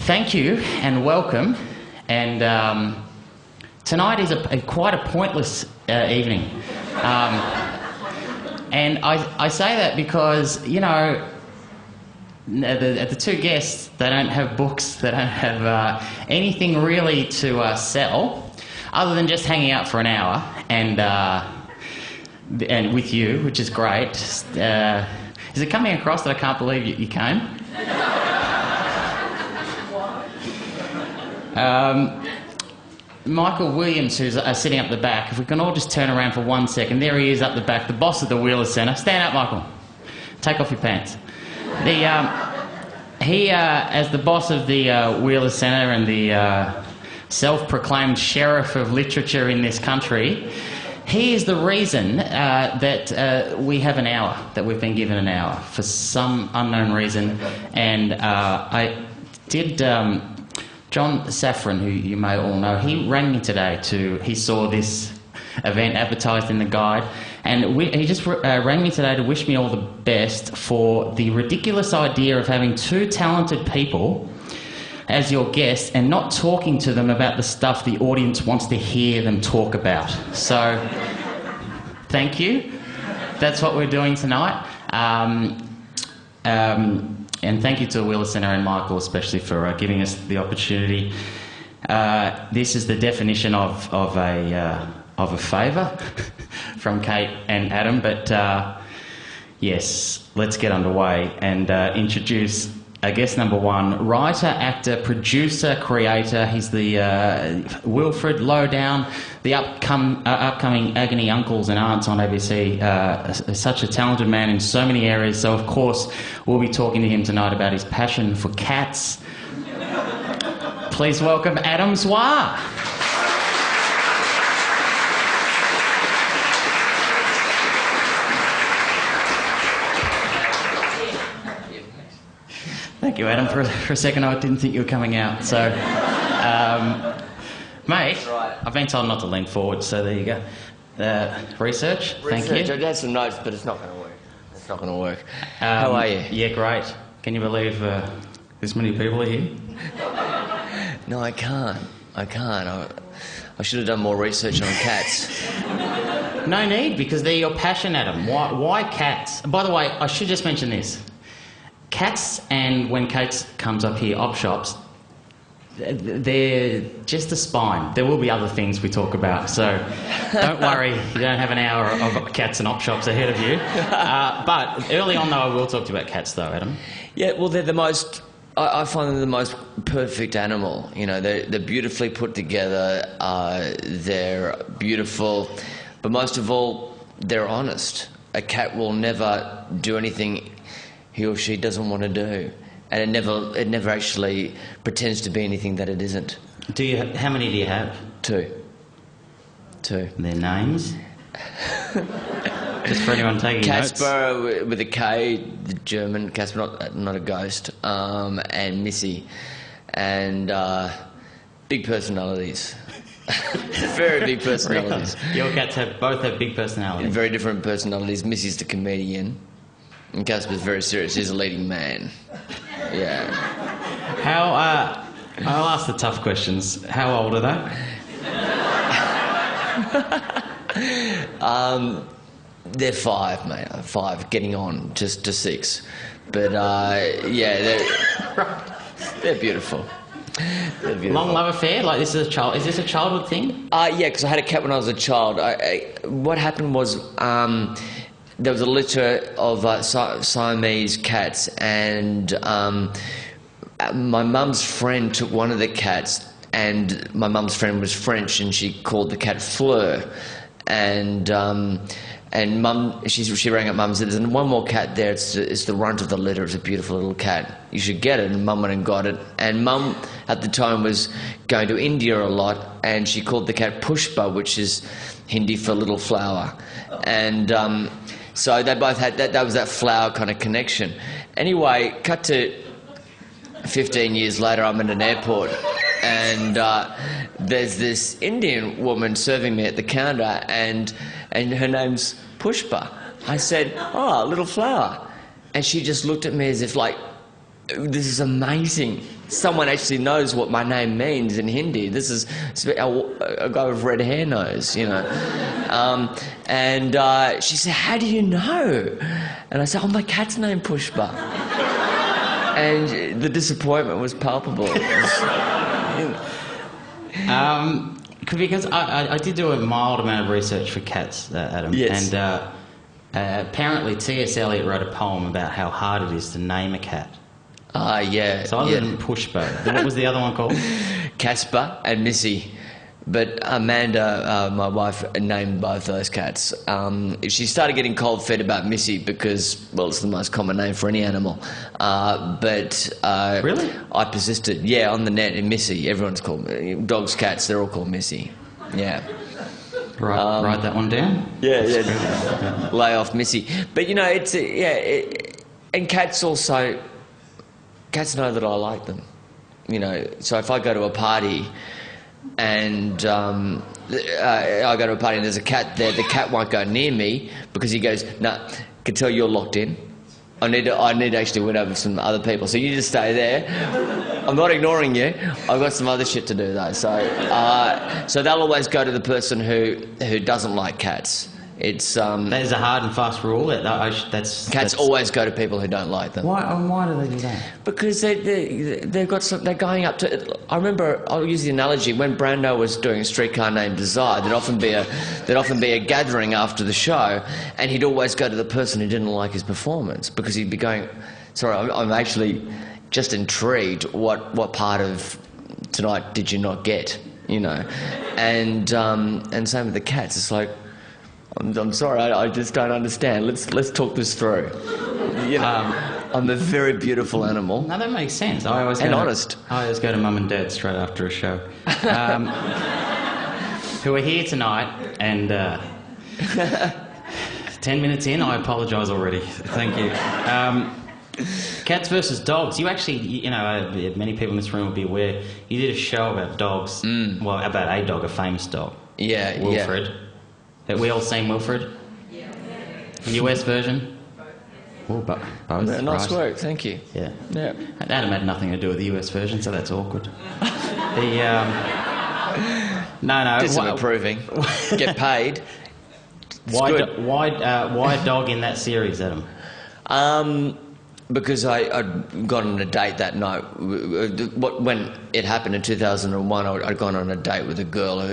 thank you and welcome. And tonight is quite a pointless evening. And I say that because, you know, the two guests, they don't have books, they don't have anything really to sell, other than just hanging out for an hour and with you, which is great. Is it coming across that I can't believe you came? Michael Williams, who's sitting up the back, if we can all just turn around for 1 second. There he is up the back, the boss of the Wheeler Centre. Stand up, Michael. Take off your pants. He, as the boss of the Wheeler Centre and the self-proclaimed sheriff of literature in this country, he is the reason that we have an hour, that we've been given an hour for some unknown reason. And I did... John Safran, who you may all know, he rang me today he saw this event advertised in the guide, and he just rang me today to wish me all the best for the ridiculous idea of having two talented people as your guests and not talking to them about the stuff the audience wants to hear them talk about. So, thank you. That's what we're doing tonight. And thank you to Wheeler Centre and Michael especially for giving us the opportunity. This is the definition of a favour from Kate and Adam, but yes, let's get underway and introduce guest number one, writer, actor, producer, creator. He's the Wilfred Lowdown, the upcoming Agony Uncles and Aunts on ABC. Such a talented man in so many areas. So, of course, we'll be talking to him tonight about his passion for cats. Please welcome Adam Zwar. Thank you, Adam. For a second, I didn't think you were coming out. So, mate, I've been told not to lean forward, so there you go. Research, thank you. I had some notes, but it's not going to work. It's not going to work. How are you? Yeah, great. Can you believe this many people are here? No, I can't. I should have done more research on cats. No need, because they're your passion, Adam. Why cats? By the way, I should just mention this. Cats, and when Kate comes up here, op shops, they're just a spine. There will be other things we talk about, so don't worry, you don't have an hour of cats and op shops ahead of you. But early on, though, I will talk to you about cats, though, Adam. Yeah, well, they're the most... I find them the most perfect animal. You know, they're beautifully put together, they're beautiful, but most of all, they're honest. A cat will never do anything he or she doesn't want to do, and it never actually pretends to be anything that it isn't. How many do you have? Two. Their names? Just for anyone taking notes. Casper with a K, the German Casper, not a ghost, and Missy, and big personalities. Very big personalities. Your cats both have big personalities. Very different personalities. Missy's the comedian. And Casper's very serious. He's a leading man. Yeah. I'll ask the tough questions. How old are they? They're 5, mate. 5, getting on just to 6. But yeah, they're beautiful. They're beautiful. Long love affair? Like this is a child? Is this a childhood thing? Yeah, because I had a cat when I was a child. What happened was. There was a litter of Siamese cats, and my mum's friend took one of the cats, and my mum's friend was French, and she called the cat Fleur, and mum, she rang up mum and said, "There's one more cat there. It's the runt of the litter. It's a beautiful little cat. You should get it." And mum went and got it. And mum at the time was going to India a lot, and she called the cat Pushpa, which is Hindi for little flower, and. So they both had that was that flower kind of connection. Anyway, cut to 15 years later, I'm at an airport, and there's this Indian woman serving me at the counter, and her name's Pushpa. I said, "Oh, little flower." And she just looked at me as if like, this is amazing. Someone actually knows what my name means in Hindi. This is a guy with red hair knows, you know. And she said, how do you know? And I said, oh, my cat's named Pushpa. And the disappointment was palpable. Because I did do a mild amount of research for cats, Adam. Yes. And apparently T.S. Eliot wrote a poem about how hard it is to name a cat. Yeah. So other than Pushpa, what was the other one called? Casper and Missy. But Amanda, my wife, named both those cats. She started getting cold feet about Missy because, well, it's the most common name for any animal. But really? I persisted. Yeah, on the net, in Missy. Everyone's called dogs, cats. They're all called Missy. Yeah. Write that one down. Yeah. Lay off Missy. But you know, it's and cats also. Cats know that I like them. You know, so if I go to a party. And I go to a party and there's a cat there. The cat won't go near me because he goes, "No, I can tell you're locked in. I need to actually win over some other people. So you just stay there. I'm not ignoring you. I've got some other shit to do though." So they'll always go to the person who doesn't like cats. It's that is a hard and fast rule. Cats always go to people who don't like them. Why do they do that? Because they've got some. They're going up to. I remember. I'll use the analogy when Brando was doing A Streetcar Named Desire. There'd often be a gathering after the show, and he'd always go to the person who didn't like his performance because he'd be going, "Sorry, I'm actually just intrigued. What part of tonight did you not get? You know?" And same with the cats. It's like. I'm sorry, I just don't understand. Let's talk this through. You know, I'm a very beautiful animal. No, that makes sense. Honest. I always go to mum and dad straight after a show. Who are here tonight, and 10 minutes in, I apologise already. Thank you. Cats versus dogs. You actually, you know, many people in this room will be aware, you did a show about dogs. Well, about a dog, a famous dog. Yeah, Wilfred. Yeah. Have we all seen Wilfred? Yeah. The US version? Oh, both. Nice work, thank you. Yeah. Yeah. Adam had nothing to do with the US version, so that's awkward. No. Did some approving. Get paid. Why a dog in that series, Adam? Because I'd gone on a date that night. When it happened in 2001, I'd gone on a date with a girl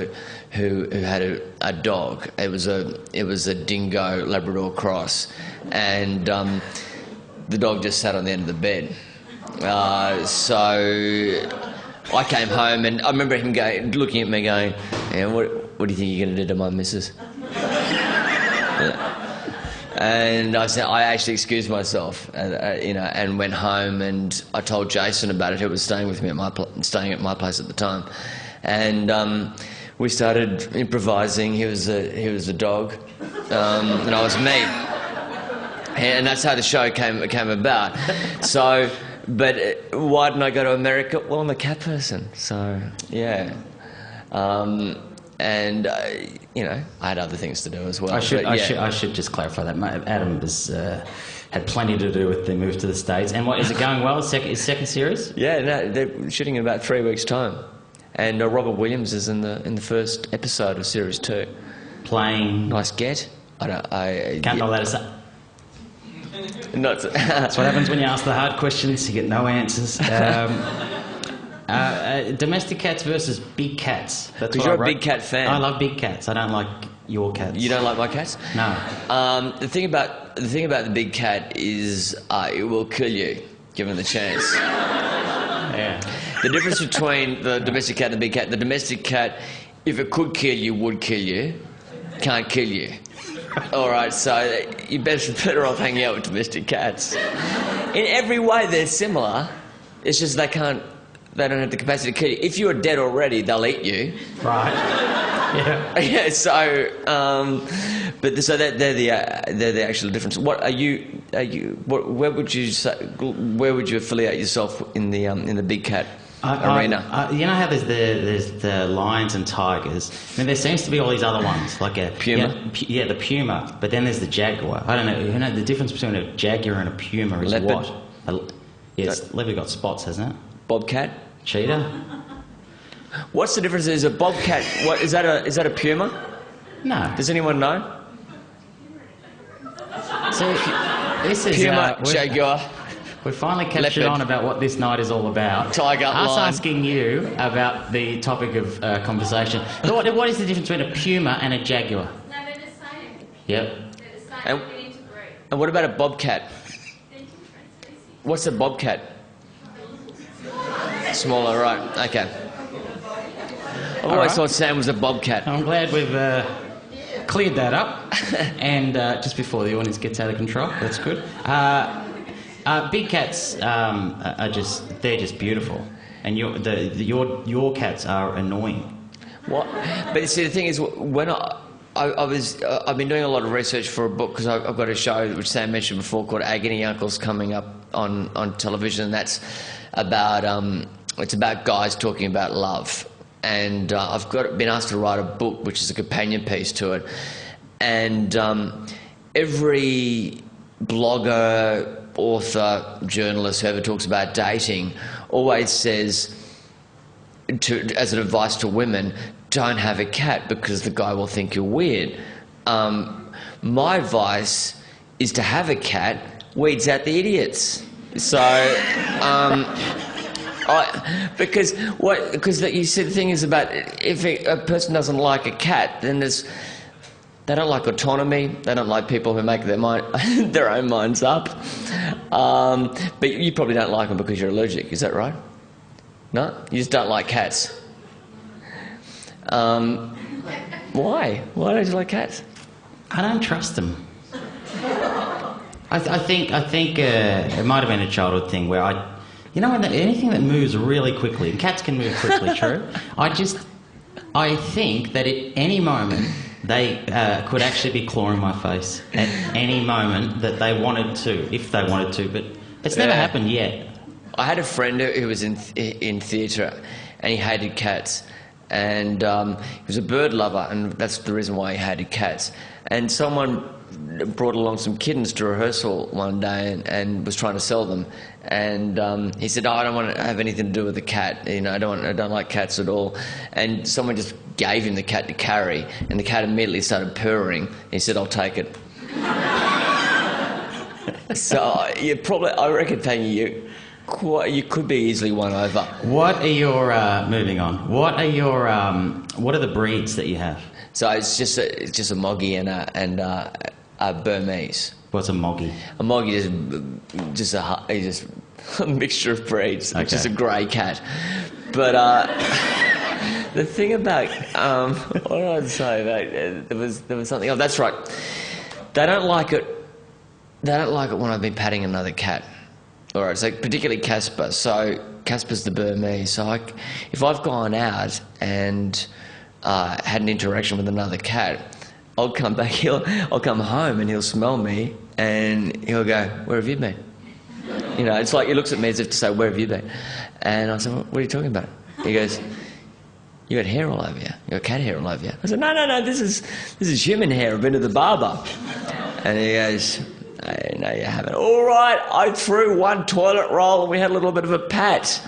who had a dog. It was a dingo Labrador cross, and the dog just sat on the end of the bed. So I came home and I remember him looking at me going, "Yeah, what do you think you're going to do to my missus?" Yeah. And I said, I actually excused myself, and went home. And I told Jason about it, who was staying with me staying at my place at the time. And we started improvising. He was a dog, and I was me. And that's how the show came about. So, but why didn't I go to America? Well, I'm a cat person, so yeah. And I had other things to do as well. I should just clarify that Adam had plenty to do with the move to the States. And what is it going well? His second series? Yeah, no, they're shooting in about 3 weeks' time, and Robert Williams is in the first episode of series 2. Playing. Nice get. Can't know that as. Not. That's what happens when you ask the hard questions. You get no answers. Domestic cats versus big cats. Because you're a big cat fan. I love big cats. I don't like your cats. You don't like my cats? No. The thing about the big cat is it will kill you given the chance. Yeah. The difference between the domestic cat and the big cat: the domestic cat, if it could kill you, would kill you. Can't kill you. All right, so you're better off hanging out with domestic cats. In every way, they're similar. It's just they don't have the capacity to kill you. If you're dead already, they'll eat you. Right. Yeah. Yeah. So, so they're the actual difference. What are you? Where would you say? Where would you affiliate yourself in the big cat arena? You know how there's the lions and tigers, and there seems to be all these other ones like a puma. The puma. But then there's the jaguar. I don't know. You know the difference between a jaguar and a puma is leopard. what? Yes, leopard got spots, hasn't it? Bobcat? Cheetah? What's the difference? Is a bobcat? What is that? A puma? No. Does anyone know? So this is Puma, jaguar. We finally captured Leopard. on about what this night is all about. Tiger, Us lion. asking you about the topic of conversation. What is the difference between a puma and a jaguar? No, they're the same. Yep. They're the same. And- We need to breed. And what about a bobcat? They're different species. What's a bobcat? Smaller, right? Okay. I've always thought Sam was a bobcat. I'm glad we've cleared that up. And just before the audience gets out of control, that's good. Big cats are they're just beautiful. And your cats are annoying. What? But you see, the thing is, when I've been doing a lot of research for a book because I've got a show which Sam mentioned before called Agony Uncles coming up on television. And that's about it's about guys talking about love, and I've been asked to write a book which is a companion piece to it, and every blogger, author, journalist, whoever talks about dating always says as an advice to women, don't have a cat because the guy will think you're weird. My advice is to have a cat, weeds out the idiots. So, because you see, the thing is about if a person doesn't like a cat, then they don't like autonomy. They don't like people who make their own minds up. But you probably don't like them because you're allergic. Is that right? No, you just don't like cats. Why? Why don't you like cats? I don't trust them. I think it might have been a childhood thing where anything that moves really quickly, and cats can move quickly, true. I think that at any moment they could actually be clawing my face at any moment that they wanted to, if they wanted to, but it's never happened yet. I had a friend who was in theatre, and he hated cats, and he was a bird lover, and that's the reason why he hated cats. And someone brought along some kittens to rehearsal one day and was trying to sell them, and he said, I don't want to have anything to do with the cat, I don't like cats at all. And someone just gave him the cat to carry, and the cat immediately started purring. He said, I'll take it. So I reckon, Tanya, you could be easily won over. What are your moving on? What are the breeds that you have? So it's just a Moggy and a Burmese. What's a Moggy? A Moggy is just a mixture of breeds, which is a grey cat. But the thing about what did I say? There was something. Oh, that's right. They don't like it. They don't like it when I've been patting another cat. All right, so particularly Casper. So Casper's the Burmese. So if I've gone out and had an interaction with another cat, I'll come back. I'll come home and he'll smell me and he'll go, "Where have you been?" It's like he looks at me as if to say, "Where have you been?" And I said, "What are you talking about?" He goes, "You got hair all over you. You got cat hair all over you." I said, "No. This is human hair. I've been to the barber." And he goes, "No, you haven't." "All right, I threw one toilet roll and we had a little bit of a pat.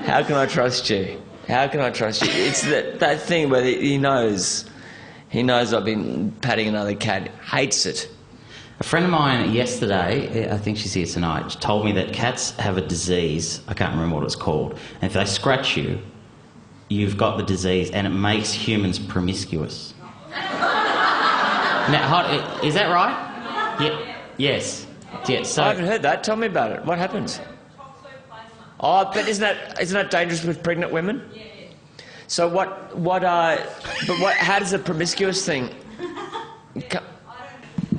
How can I trust you? How can I trust you?" It's that thing where he knows I've been patting another cat, hates it. A friend of mine yesterday, I think she's here tonight, told me that cats have a disease. I can't remember what it's called. And if they scratch you, you've got the disease, and it makes humans promiscuous. Now, is that right? Yeah. Yes. Yeah, so I haven't heard that. Tell me about it. What happens? Oh, but isn't that dangerous with pregnant women? Yeah. So how does a promiscuous thing?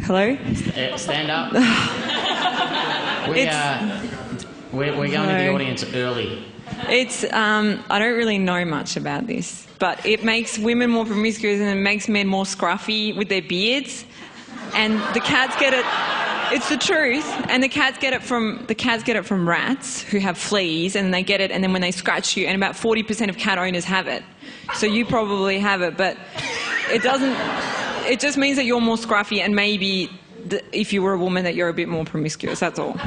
Hello? Stand up. We're going to the audience early. I don't really know much about this, but it makes women more promiscuous and it makes men more scruffy with their beards, and the cats get it. It's the truth, and the cats get it from rats who have fleas, and they get it, and then when they scratch you, and about 40% of cat owners have it. So you probably have it, but it doesn't. It just means that you're more scruffy, and maybe if you were a woman that you're a bit more promiscuous. That's all.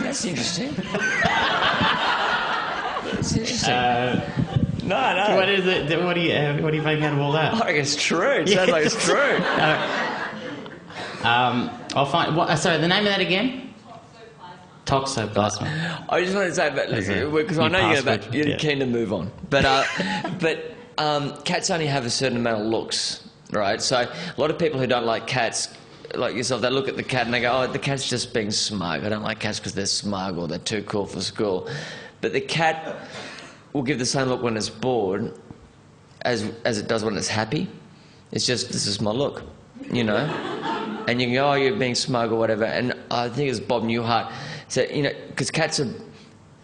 That's interesting. That's interesting. No. What is it? What do you make out of all that? I reckon it's true. It sounds like it's true. I'll find. Sorry, the name of that again? Toxoplasma. I just want to say, because I know you're keen to move on, but cats only have a certain amount of looks, right? So a lot of people who don't like cats, like yourself, they look at the cat and they go, "Oh, the cat's just being smug. I don't like cats because they're smug or they're too cool for school." But the cat will give the same look when it's bored as it does when it's happy. It's just, this is my look, you know. And you can go, "Oh, you're being smug" or whatever. And I think it's Bob Newhart. So, you know, because cats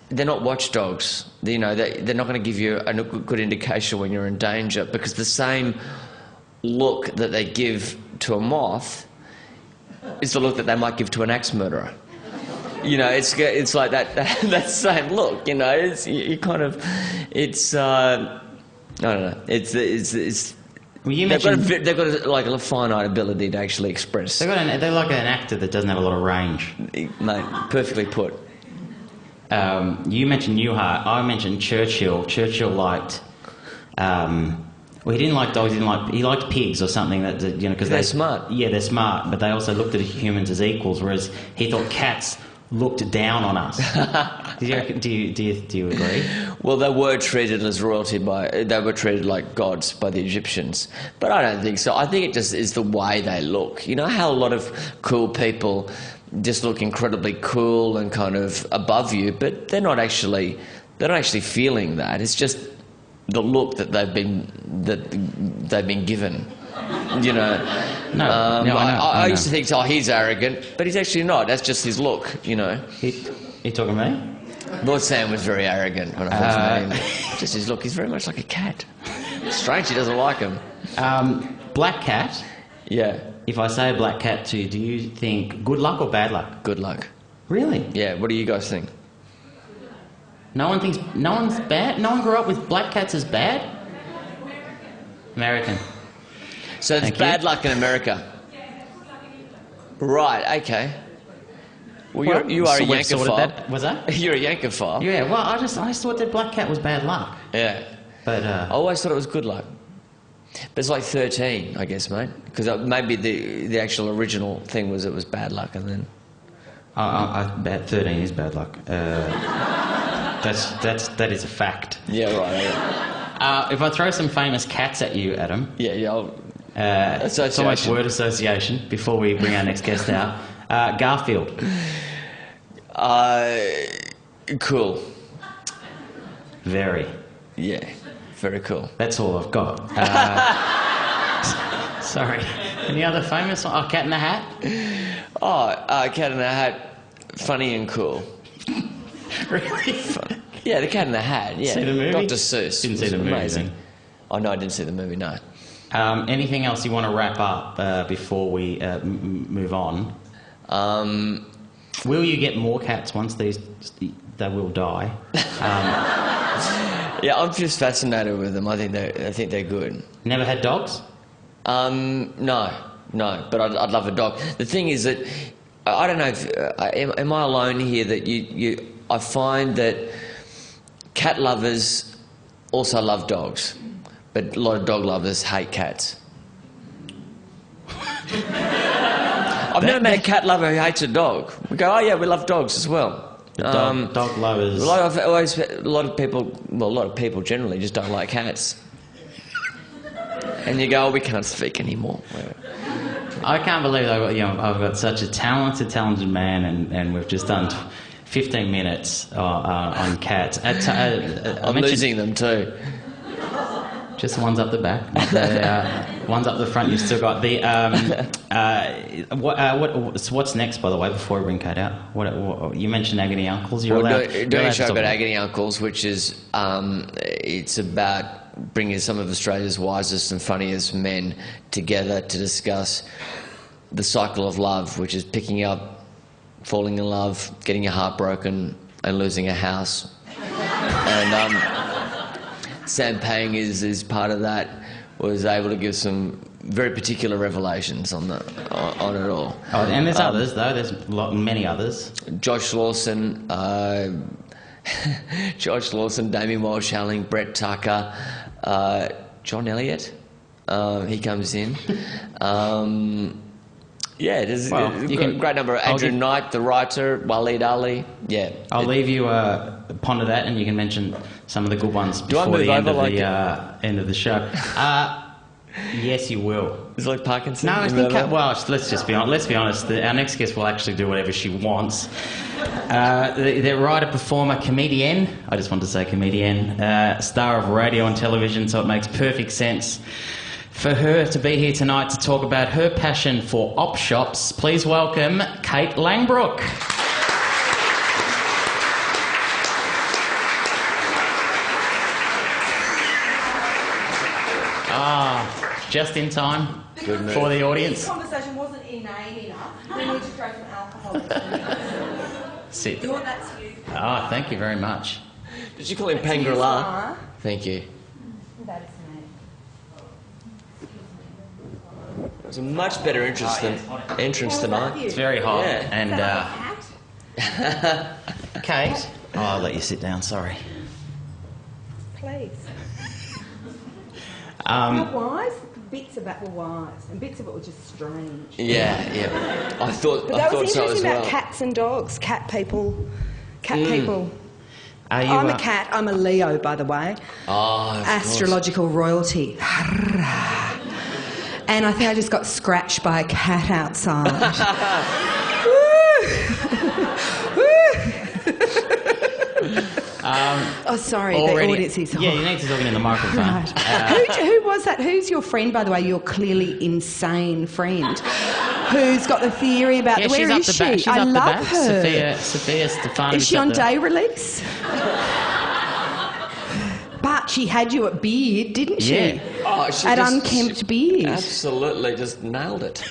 they're not watchdogs. You know, they're not going to give you a good indication when you're in danger, because the same look that they give to a moth is the look that they might give to an axe murderer. You know, it's like that same look. You know, I don't know. It's. Well, you they've mentioned got a finite ability to actually express. they're like an actor that doesn't have a lot of range. Mate, perfectly put. You mentioned Newhart. I mentioned Churchill. Churchill liked. Well, he didn't like dogs. He liked pigs or something. That you know, because they're smart. Yeah, they're smart, but they also looked at humans as equals. Whereas he thought cats looked down on us. Do you agree? Well, they were treated as royalty they were treated like gods by the Egyptians. But I don't think so. I think it just is the way they look. You know how a lot of cool people just look incredibly cool and kind of above you, but they're not actually feeling that. It's just the look that they've been given. You know, I used to think, "Oh, he's arrogant," but he's actually not. That's just his look, you know. You talking to me? Lord Sam was very arrogant when I first met him. Just his look. He's very much like a cat. Strange, he doesn't like him. Black cat. Yeah. If I say black cat to you, do you think good luck or bad luck? Good luck. Really? Yeah. What do you guys think? No one's bad. No one grew up with black cats as bad. American. So it's bad luck in America. Right. Okay. Well, you are a Yankophile. Was that? You're a Yankophile. Yeah. Well, I just thought that black cat was bad luck. Yeah. But I always thought it was good luck. But it's like 13, I guess, mate. Because maybe the actual original thing was it was bad luck, and then. 13 is bad luck. That is a fact. Yeah. Right. Yeah. If I throw some famous cats at you, Adam. Yeah. It's almost word association before we bring our next guest out. Garfield. Cool. Very. Yeah, very cool. That's all I've got. Sorry. Any other famous one? Oh, Cat in the Hat? Cat in the Hat, funny and cool. Really? Yeah, the Cat in the Hat, yeah. See the movie? Dr. Seuss. Didn't see the movie, amazing. then. Oh, no, I didn't see the movie, no. Anything else you want to wrap up before we move on? Will you get more cats once they will die? Yeah, I'm just fascinated with them. I think they're good. Never had dogs? No, but I'd love a dog. The thing is that I don't know if am I alone here that I find that cat lovers also love dogs, but a lot of dog lovers hate cats. I've never met a cat lover who hates a dog. We go, "Oh yeah, we love dogs as well." Dog lovers. A lot of people generally just don't like cats. And you go, "Oh, we can't speak anymore." I can't believe I've got such a talented man, and we've just done 15 minutes on cats. I'm losing them too. Just the ones up the back. The ones up the front, you've still got. What's next, by the way, before we bring Kate out? What you mentioned Agony Uncles. You're allowed doing a show about Agony Uncles, which is it's about bringing some of Australia's wisest and funniest men together to discuss the cycle of love, which is picking up, falling in love, getting your heart broken, and losing a house. And Sam Pang is part of that. Was able to give some very particular revelations on it all. Oh, and there's others though. There's many others. Josh Lawson, Damien Walsh-Halling, Brett Tucker, John Elliott. He comes in. There's a great number. Andrew Knight, the writer, Waleed Ali. Yeah. I'll leave you ponder that, and you can mention some of the good ones before the end of the show. Yes, you will. Is it like Parkinson? No, I think. Let's just be honest. Let's be honest. Our next guest will actually do whatever she wants. The writer, performer, comedian. I just want to say comedian. Star of radio and television, so it makes perfect sense for her to be here tonight to talk about her passion for op shops. Please welcome Kate Langbroek. Just in time for the audience. This conversation wasn't inane enough. We need to throw some alcohol in. Sit. That's you. Oh, thank you very much. Did you call him Pangri-La? Thank you. That's me. It was a much better entrance tonight. It's very hot. Yeah. And Kate, I'll let you sit down. Sorry. Please. Um, Wise? Bits of it were wise, and bits of it were just strange. Yeah. I thought But that so was as interesting well. about cats and dogs. Cat people. People. are you, I'm a cat. I'm a Leo, by the way. Oh, of Astrological royalty. And I think I just got scratched by a cat outside. Sorry, the audience is... Yeah, you need to talk into the microphone. Right. Who was that? Who's your friend, by the way? Your clearly insane friend who's got the theory about... Yeah, where is she? She's I up love the back. her. Sophia Stefani. Is she on day release? But she had you at beard, didn't she? Yeah. Oh, she at just, unkempt beard. Absolutely, just nailed it.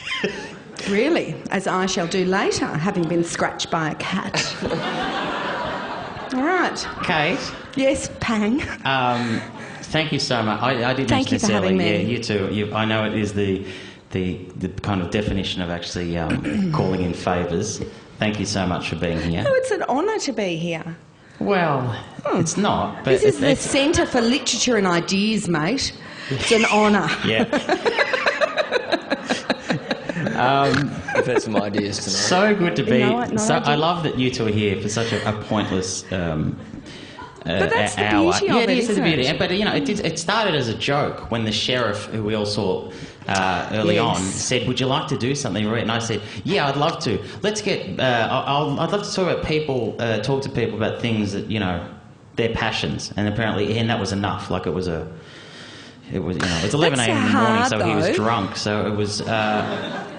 Really, as I shall do later, having been scratched by a cat. All right. Kate. Yes, Pang. Thank you so much. I didn't Thank you for necessarily. having me. Yeah, you too. I know it is the kind of definition of actually calling in favours. Thank you so much for being here. Oh, it's an honour to be here. Well, it's not. But This is the Centre for Literature and Ideas, mate. It's an honour. Yeah. I've had some ideas tonight. So good to be. No, I love that you two are here for such a pointless. But that's the hour. beauty Yeah, of it, it is the isn't beauty. it? But it started as a joke when the sheriff, who we all saw early Yes. on, said, "Would you like to do something?" And I said, "Yeah, I'd love to. Let's get. I'd love to talk about people. Talk to people about things that their passions." And apparently, that was enough. Like it was 11 a.m. in the morning, so he was though. drunk. So it was.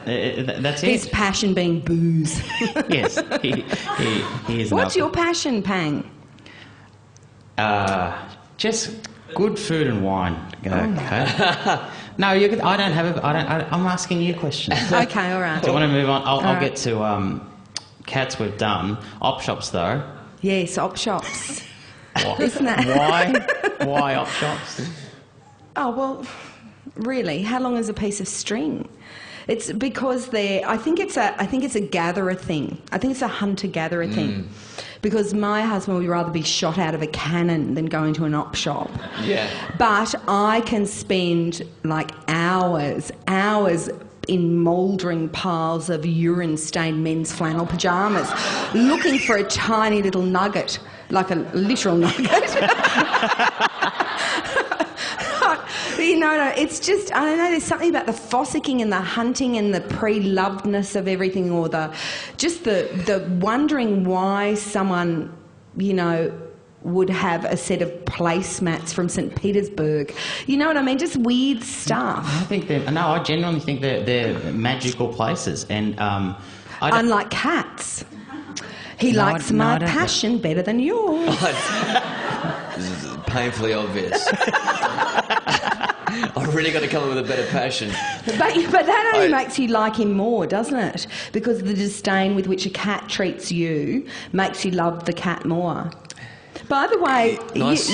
That's His it. passion being booze. Yes, he is. What's your passion, Pang? Just good food and wine. Okay. No, I don't have. I'm asking you questions. Okay, all right. Do you want to move on? I'll right. get to cats. We've done op shops though. Yes, op shops. Isn't that? Why op shops? Oh, well, really, how long is a piece of string? It's because I think it's a gatherer thing. I think it's a hunter-gatherer thing. Because my husband would rather be shot out of a cannon than go into an op shop. Yeah. But I can spend like hours in mouldering piles of urine-stained men's flannel pyjamas looking for a tiny little nugget, like a literal nugget. It's just, I don't know, there's something about the fossicking and the hunting and the pre-lovedness of everything, or the wondering why someone, would have a set of placemats from St. Petersburg. You know what I mean? Just weird stuff. I genuinely think they're magical places. And unlike cats. He likes my passion better than yours. This is painfully obvious. I've really got to come up with a better passion. But that only makes you like him more, doesn't it? Because the disdain with which a cat treats you makes you love the cat more. By the way... Nice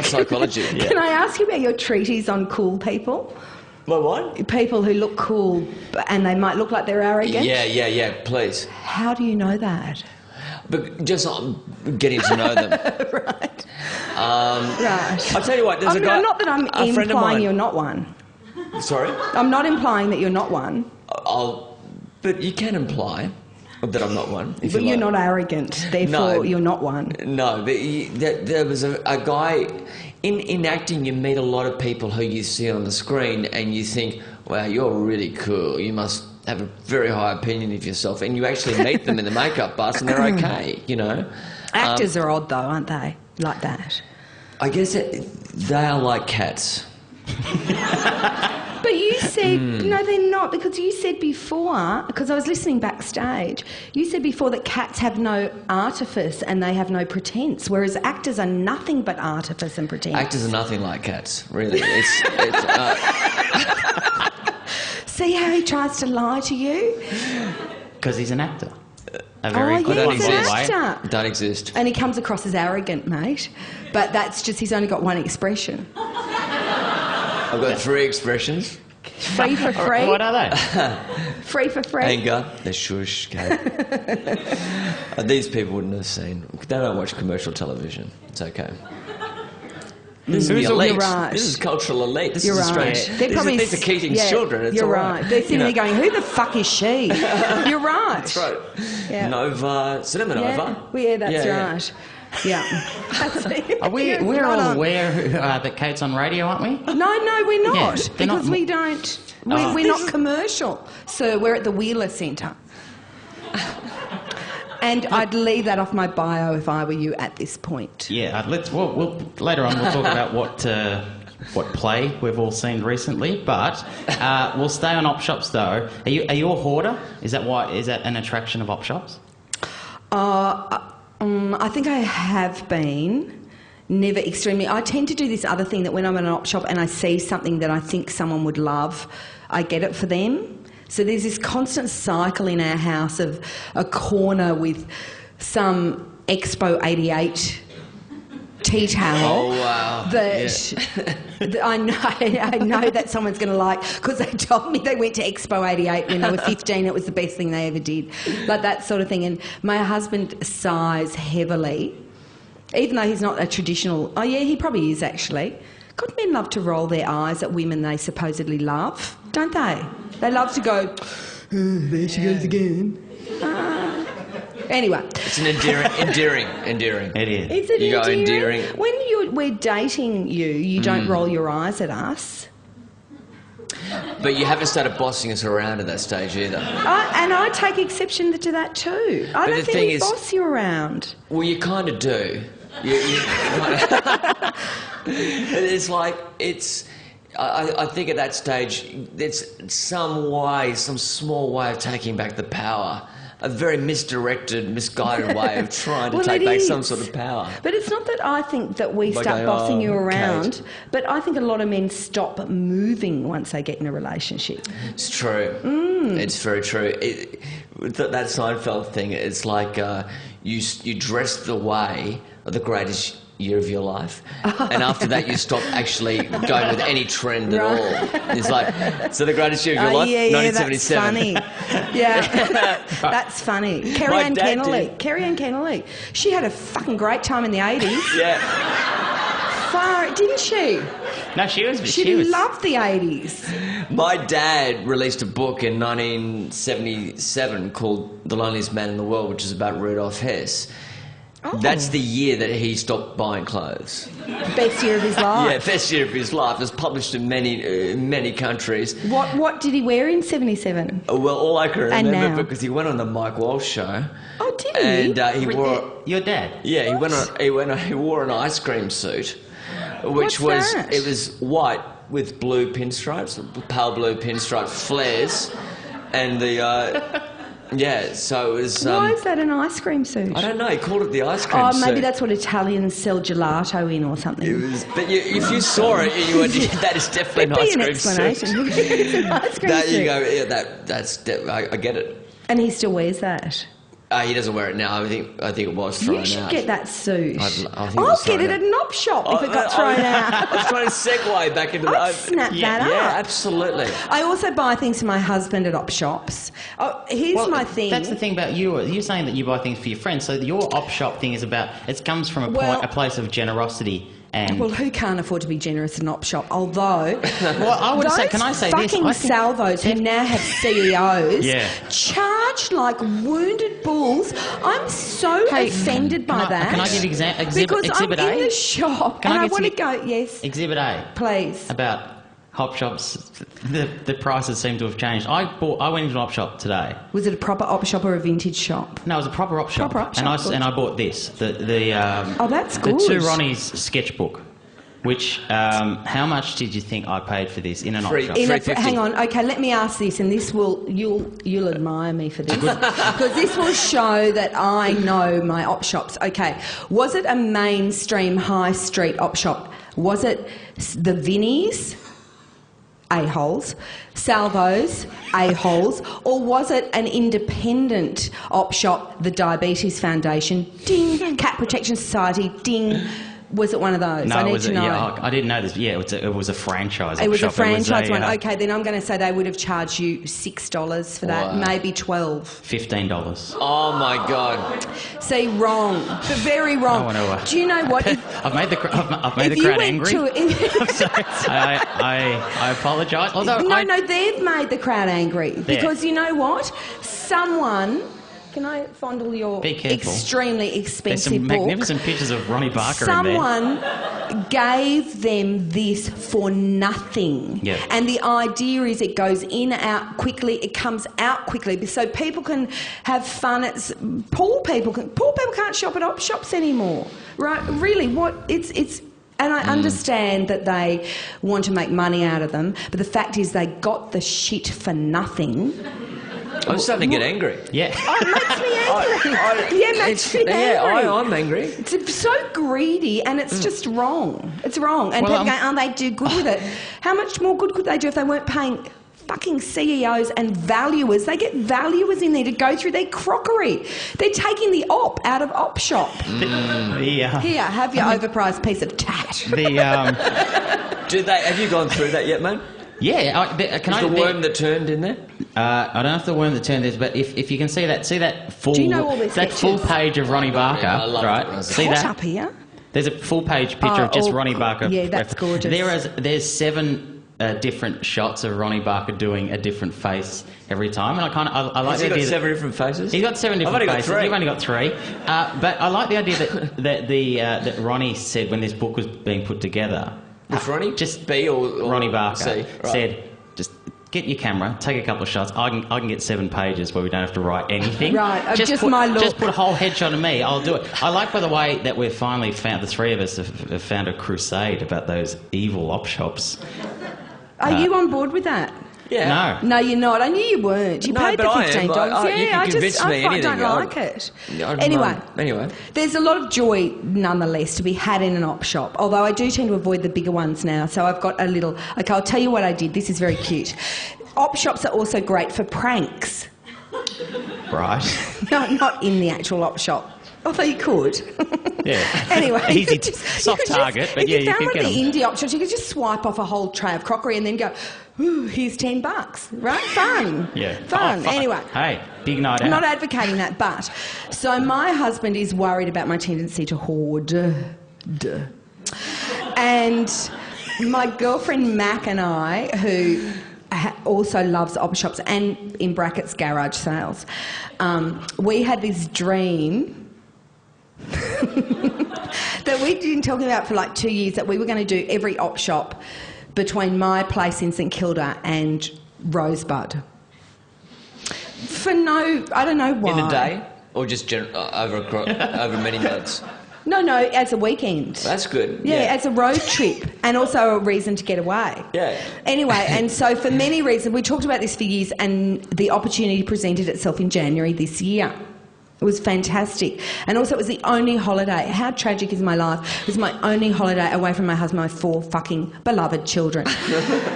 psychology. Can I ask you about your treatise on cool people? My what? People who look cool and they might lock like they're arrogant. Yeah, please. How do you know that? But just getting to know them. Right. Right. I'll tell you what, there's a guy... Not that I'm a friend of implying mine- you're not one. Sorry? I'm not implying that you're not one. But you can imply that I'm not one. If But you you're like. not arrogant, therefore No. you're not one. No, but there was a guy... In acting, you meet a lot of people who you see on the screen and you think, wow, you're really cool. You must have a very high opinion of yourself. And you actually meet them in the makeup bus and they're okay, you know. Actors are odd though, aren't they? Like that. I guess they are like cats. But you said, no, they're not, because you said before, because I was listening backstage, you said before that cats have no artifice and they have no pretense, whereas actors are nothing but artifice and pretense. Actors are nothing like cats, really. See how he tries to lie to you? Because he's an actor. A very Oh, good yeah, one, he's by an the way. actor. Don't exist. And he comes across as arrogant, mate. But that's just, he's only got one expression. I've got 3 expressions. Free for free. What are they? Free for free. Anger, the shush, Kate. These people wouldn't have seen. They don't watch commercial television. It's okay. This is the You're elite. right. This is cultural elite. This You're is right. Australian. These are Keating's children. It's you're all right. They're sitting there going, who the fuck is she? You're right. That's right. Yeah. Nova, Cinema Yeah, Nova. well, yeah, that's Yeah. right. Yeah. That's it. We're Right all on. aware that Kate's on radio, aren't we? No, we're not. Yeah, they're not because we don't. We're not commercial. So we're at the Wheeler Centre. And I'd leave that off my bio if I were you at this point. Yeah, we'll later on we'll talk about what play we've all seen recently, but we'll stay on op shops though. Are you a hoarder? Is that an attraction of op shops? I think I have been. Never extremely. I tend to do this other thing that when I'm in an op shop and I see something that I think someone would love, I get it for them. So there's this constant cycle in our house of a corner with some Expo 88 tea towel. Oh, wow. That I know that someone's going to like, because they told me they went to Expo 88 when they were 15. It was the best thing they ever did. Like that sort of thing. And my husband sighs heavily, even though he's not a traditional... Oh, yeah, he probably is, actually. God, men love to roll their eyes at women they supposedly love, don't they? They love to go, oh, there she goes again. Anyway. It's an endearing. It is. Is it You go endearing? endearing. When we're dating you don't roll your eyes at us. But you haven't started bossing us around at that stage either. And I take exception to that too. I don't the think thing we is- boss you around. Well, you kind of do. It's like, I think at that stage, it's some small way of taking back the power. A very misdirected, misguided way of trying to Well, take it back is. some sort of power. But it's not that I think that we By start going, bossing you "Oh, around, Kate." but I think a lot of men stop moving once they get in a relationship. It's true. It's very true. That Seinfeld thing, it's like you dress the way of the greatest year of your life, and after that you stop actually going with any trend at all. It's like, so the greatest year of your life, Yeah, 1977. that's funny. Yeah, that's funny. My dad did. Carrie Ann Kennelly. She had a fucking great time in the 80s. Yeah. Didn't she? No, she was. She loved the 80s. My dad released a book in 1977 called The Loneliest Man in the World, which is about Rudolf Hess. Oh. That's the year that he stopped buying clothes. Best year of his life. Yeah, best year of his life. It was published in many countries. What did he wear in 77? Well, all I can And remember, now? because he went on the Mike Walsh show. Oh, did he? And he wore... Your dad? Yeah, he wore an ice cream suit, which What's that? it was white with blue pinstripes, pale blue pinstripes, flares, and the yeah. So it was. Why is that an ice cream suit? I don't know. He called it the ice cream Oh, suit. maybe that's what Italians sell gelato in or something. It was, but if you saw it, you would. That is definitely an There'd ice be an cream explanation. suit. It's an ice cream There suit. you go. Yeah, I get it. And he still wears that. He doesn't wear it now. I think it was thrown out. You should get that suit. I'll get it at an op shop if it got thrown out. I was trying to segue back into I'd snap that up. Yeah, absolutely. I also buy things for my husband at op shops. Oh, here's my thing. That's the thing about you. You're saying that you buy things for your friends. So your op shop thing is about. It comes from a place of generosity. And well, who can't afford to be generous in an op shop? Although, well, I would say, can I say this? Fucking salvos who now have CEOs charge like wounded bulls. I'm so offended by that. Can I give exhibit because I'm A? in the shop and I want to go. Yes, Exhibit A, please. About op shops, the prices seem to have changed. I went into an op shop today. Was it a proper op shop or a vintage shop? No, it was a proper op shop. And I bought this. That's good. The Two Ronnies sketchbook. Which how much did you think I paid for this in an op shop? Hang on, okay. Let me ask this, and you'll admire me for this because this will show that I know my op shops. Okay, was it a mainstream high street op shop? Was it the Vinnies? A-holes, Salvos, A-holes, or was it an independent op shop, the Diabetes Foundation, ding, Cat Protection Society, ding? Was it one of those? No, I need to know. Yeah, I didn't know this. Yeah, it was a franchise. It was shop. a franchise one. Okay, then I'm going to say they would have charged you $6 for that, maybe $12. $15. Oh my God! See, wrong, but very wrong. Do you know what? I've made the crowd angry. I'm sorry. I apologise. No, they've made the crowd angry because you know what? Someone. Can I fondle your extremely expensive There's some book? magnificent pictures of Ronnie Barker Someone in there. gave them this for nothing. Yeah. And the idea is it goes in, out quickly, it comes out quickly so people can have fun. Poor people can't shop at op shops anymore. Right? Really, and I understand that they want to make money out of them, but the fact is they got the shit for nothing. I'm starting to get angry. Yeah. Oh, it makes me angry. It makes me angry. Yeah, I'm angry. It's so greedy and it's just wrong. It's wrong. And people go, they do good with it. How much more good could they do if they weren't paying fucking CEOs and valuers? They get valuers in there to go through their crockery. They're taking the op out of op shop. Here, have your overpriced piece of tat. Have you gone through that yet, mate? Yeah, the worm that turned in there? I don't know if the worm that turned is, but if you can see that full full page of Ronnie Barker, right? See that up here? There's a full page picture of just Ronnie Barker. Yeah, that's gorgeous. There's 7 different shots of Ronnie Barker doing a different face every time, and I like the idea. He's got 7 different faces. He's got 7 different faces. You've only got 3. But I like the idea that Ronnie said when this book was being put together. Which Ronnie? Just B or Ronnie Barker C? Right. said, just get your camera, take a couple of shots. I can get 7 pages where we don't have to write anything. Right, just my look. Just put a whole headshot of me. I'll do it. I like, by the way, that we've finally found, the 3 of us have found a crusade about those evil op shops. Are you on board with that? Yeah. No, you're not. I knew you weren't. You paid the $15. You can convince me I anything. don't like it. Anyway, there's a lot of joy, nonetheless, to be had in an op shop. Although I do tend to avoid the bigger ones now. So I've got a little. Okay, I'll tell you what I did. This is very cute. Op shops are also great for pranks. Right. No, not in the actual op shop. Although you could. Yeah. Anyway. Easy, soft target, but yeah, you could get them. If you found one of the indie op shops, you could just swipe off a whole tray of crockery and then go, ooh, here's $10, right? Fun. Yeah. Fun. Anyway. Hey, big night out. I'm not advocating that, but... So my husband is worried about my tendency to hoard. And my girlfriend Mac and I, who... also loves op shops and, in brackets, garage sales. We had this dream that we'd been talking about for like 2 years, that we were going to do every op shop between my place in St Kilda and Rosebud. I don't know why. In a day? Or just over many months? No, as a weekend. That's good. Yeah, as a road trip and also a reason to get away. Yeah. Anyway, and so for many reasons, we talked about this for years and the opportunity presented itself in January this year. It was fantastic. And also it was the only holiday. How tragic is my life? It was my only holiday away from my husband, my 4 fucking beloved children.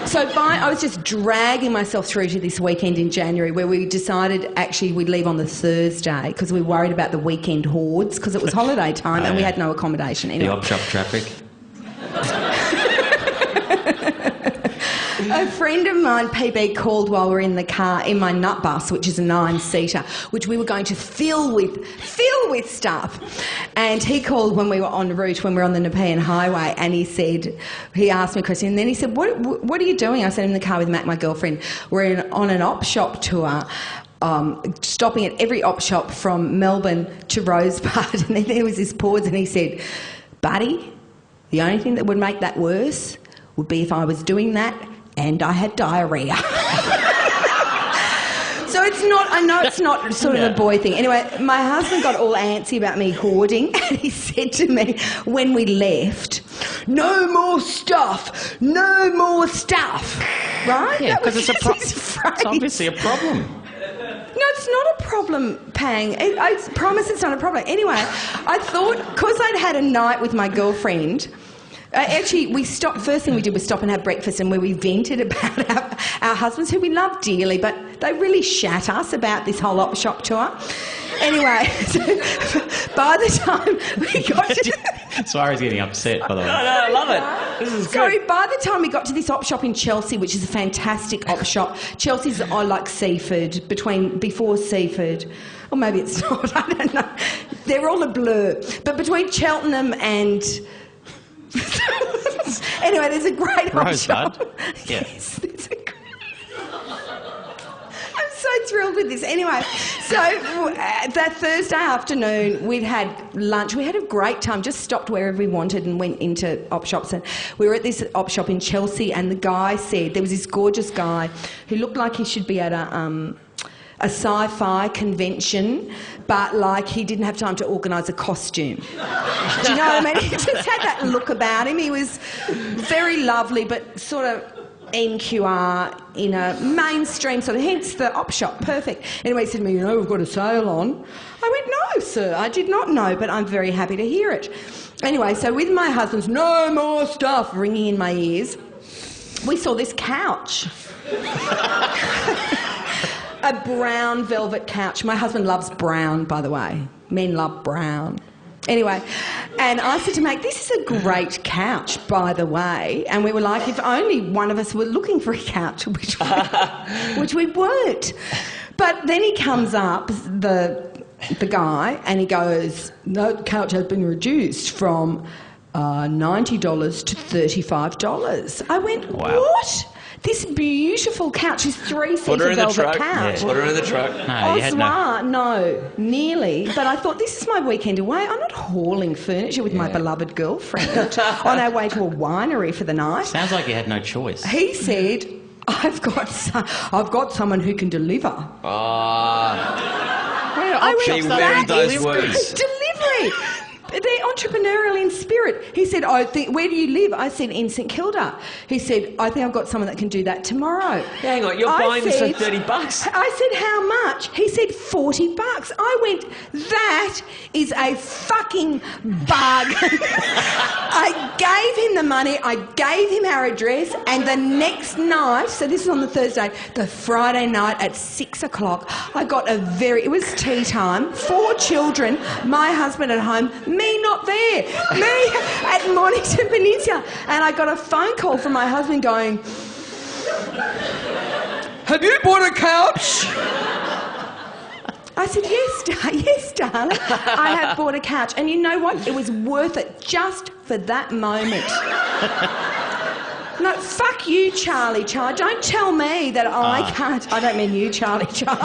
So I was just dragging myself through to this weekend in January where we decided actually we'd leave on the Thursday because we were worried about the weekend hordes because it was holiday time and we had no accommodation. Anyway. The op-shop traffic. A friend of mine, PB, called while we were in the car in my nut bus, which is a 9-seater, which we were going to fill with stuff. And he called when we were en route, when we were on the Nepean Highway, and he asked me a question, and then he said, what are you doing? I said, I'm in the car with Matt, my girlfriend. We're on an op-shop tour, stopping at every op-shop from Melbourne to Rosebud. And then there was this pause, and he said, buddy, the only thing that would make that worse would be if I was doing that and I had diarrhoea. So I know it's not sort of a boy thing. Anyway, my husband got all antsy about me hoarding, and he said to me when we left, no more stuff, right? Yeah, because it's it's obviously a problem. No, it's not a problem, Pang. I promise it's not a problem. Anyway, I thought, because I'd had a night with my girlfriend, actually, we stopped. First thing we did was stop and have breakfast, and where we vented about our husbands, who we love dearly, but they really shat us about this whole op-shop tour. Anyway, so by the time we got to... Swari's getting upset, by the way. No, I love it. This is good. Sorry, by the time we got to this op-shop in Chelsea, which is a fantastic op-shop, Chelsea's like Seaford, before Seaford, or maybe it's not, I don't know. They're all a blur. But between Cheltenham and... Anyway, there's a great op-shop. Yeah. Yes, there's a I'm so thrilled with this. Anyway, so that Thursday afternoon we'd had lunch. We had a great time, just stopped wherever we wanted and went into op shops. And we were at this op shop in Chelsea, and the guy said, there was this gorgeous guy who looked like he should be at a sci-fi convention, but like he didn't have time to organise a costume. Do you know what I mean? He just had that look about him. He was very lovely, but sort of NQR in a mainstream sort of, hence the op shop, perfect. Anyway, he said to me, we've got a sale on. I went, no, sir, I did not know, but I'm very happy to hear it. Anyway, so with my husband's no more stuff ringing in my ears, we saw this couch. A brown velvet couch. My husband loves brown, by the way. Men love brown. Anyway, and I said to Mate, this is a great couch, by the way. And we were like, if only one of us were looking for a couch, which we weren't. But then he comes up, the guy, and he goes, the couch has been reduced from $90 to $35. I went, wow. What? This beautiful couch is 3-seater velvet couch. Put her in the truck. No, you had no, nearly. But I thought, this is my weekend away. I'm not hauling furniture with my beloved girlfriend on our way to a winery for the night. Sounds like you had no choice. He said, I've got someone who can deliver. She wearing those words. Delivery. They're entrepreneurial in spirit. He said, where do you live? I said, in St Kilda. He said, I think I've got someone that can do that tomorrow. Hang on, you're buying this for $30? I said, how much? He said, $40. I went, that is a fucking bargain. I gave him the money, I gave him our address, and the next night, so this is on the Thursday, the Friday night at 6 o'clock, I got it was tea time, 4 children, my husband at home, me not there, me at Mornington Peninsula. And I got a phone call from my husband going, have you bought a couch? I said, yes, darling, I have bought a couch. And you know what? It was worth it just for that moment. No, fuck you, Charlie Char. Don't tell me that I can't. I don't mean you, Charlie Char.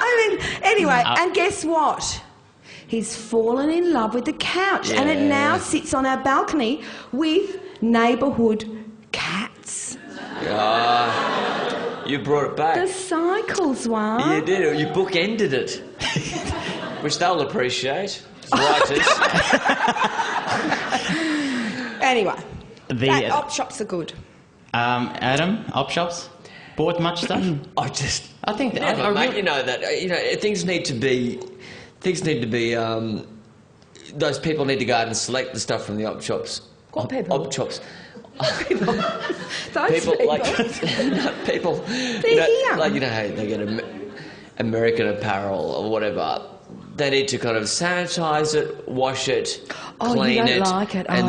I mean, anyway, and guess what? He's fallen in love with the couch, and it now sits on our balcony with neighbourhood cats. You brought it back. The cycles one. You did. You bookended it, which they'll appreciate. Writers. Anyway, op shops are good. Adam, op shops, bought much stuff? I think that Never, mate. You know that. Things need to be. Those people need to go out and select the stuff from the op shops. What people? Op shops. Those People like people. They're here. Like how they get American Apparel or whatever. They need to kind of sanitize it, wash it, clean you don't it, like it. and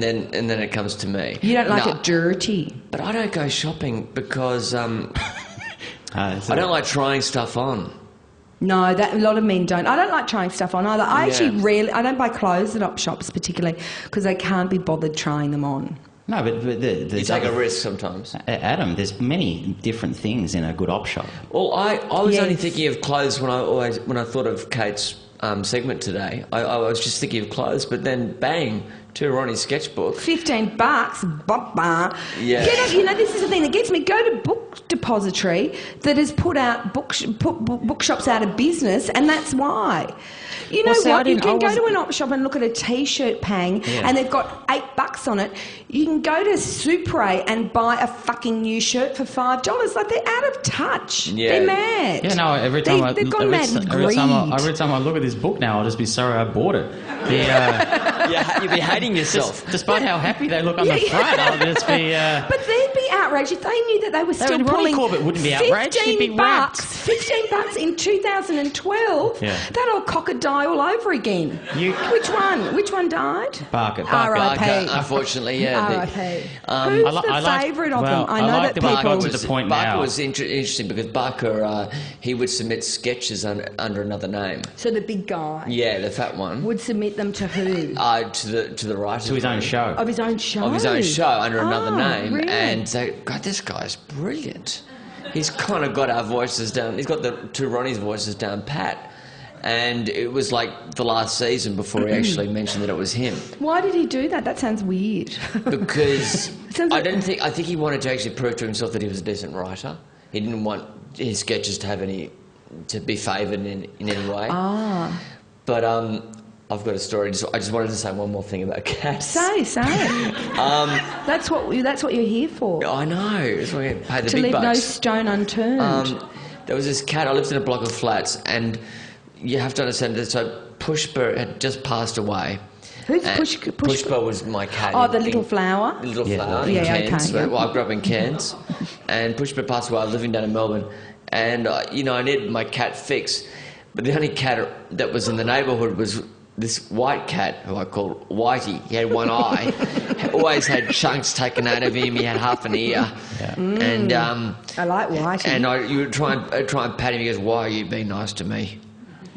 then it comes to me. You don't like it dirty. But I don't go shopping because I so don't like trying stuff on. No, a lot of men don't. I don't like trying stuff on either. I don't buy clothes at op shops particularly because I can't be bothered trying them on. No, but You take a risk sometimes. Adam, there's many different things in a good op shop. Well, I was only thinking of clothes when I thought of Kate's segment today. I was just thinking of clothes, but then bang, to Ronnie's sketchbook. $15, Yeah. This is the thing that gets me. Go to Book Depository that has put bookshops out of business, and that's why. You know what? You can go to an op shop and look at a T-shirt pang, and they've got $8 on it. You can go to Supre and buy a fucking new shirt for $5. Like, they're out of touch. Yeah. They're mad. Yeah, no. Every time they've gone mad with greed. Every time I look at this book now, I'll just be sorry I bought it. You'd be hating yourself. Despite how happy they look on the front, I'll just be. But they'd be outraged if they knew that they were still Ronnie pulling. Corbett wouldn't be outraged. He'd be wrapped. $15 in 2012. Yeah. That old cock would die all over again. Which one? Which one died? Barker. R.I.P. Unfortunately, yeah. R.I.P. Um, Who's the favourite of them? I know that people. I got to the point now. Barker was interesting because Barker, he would submit sketches under another name. So the big guy. Yeah, the fat one. Would submit them to who? To the writer. To his own show. Of his own show. Of his own show under another name. Really? And so, God, this guy's brilliant. He's kind of got our voices down. He's got the two Ronnie's voices down pat. And it was like the last season before he actually mentioned that it was him. Why did he do that? That sounds weird. Because I think he wanted to actually prove to himself that he was a decent writer. He didn't want his sketches to be favoured in any way. But I've got a story. I just wanted to say one more thing about cats. Say it. That's what you're here for. I know. That's why I pay the to big leave bucks. no stone unturned. There was this cat. I lived in a block of flats, and you have to understand that. So Pushpa had just passed away. Who's Pushpa? Pushpa was my cat. Oh, the little flower. The little flower in Cairns. Okay. Well, I grew up in Cairns, and Pushpa passed away. I was living down in Melbourne, and I needed my cat fixed, but the only cat that was in the neighbourhood was this white cat who I called Whitey. He had one eye. Always had chunks taken out of him. He had half an ear. Yeah. And I like Whitey. And you would try and pat him. He goes, "Why are you being nice to me?"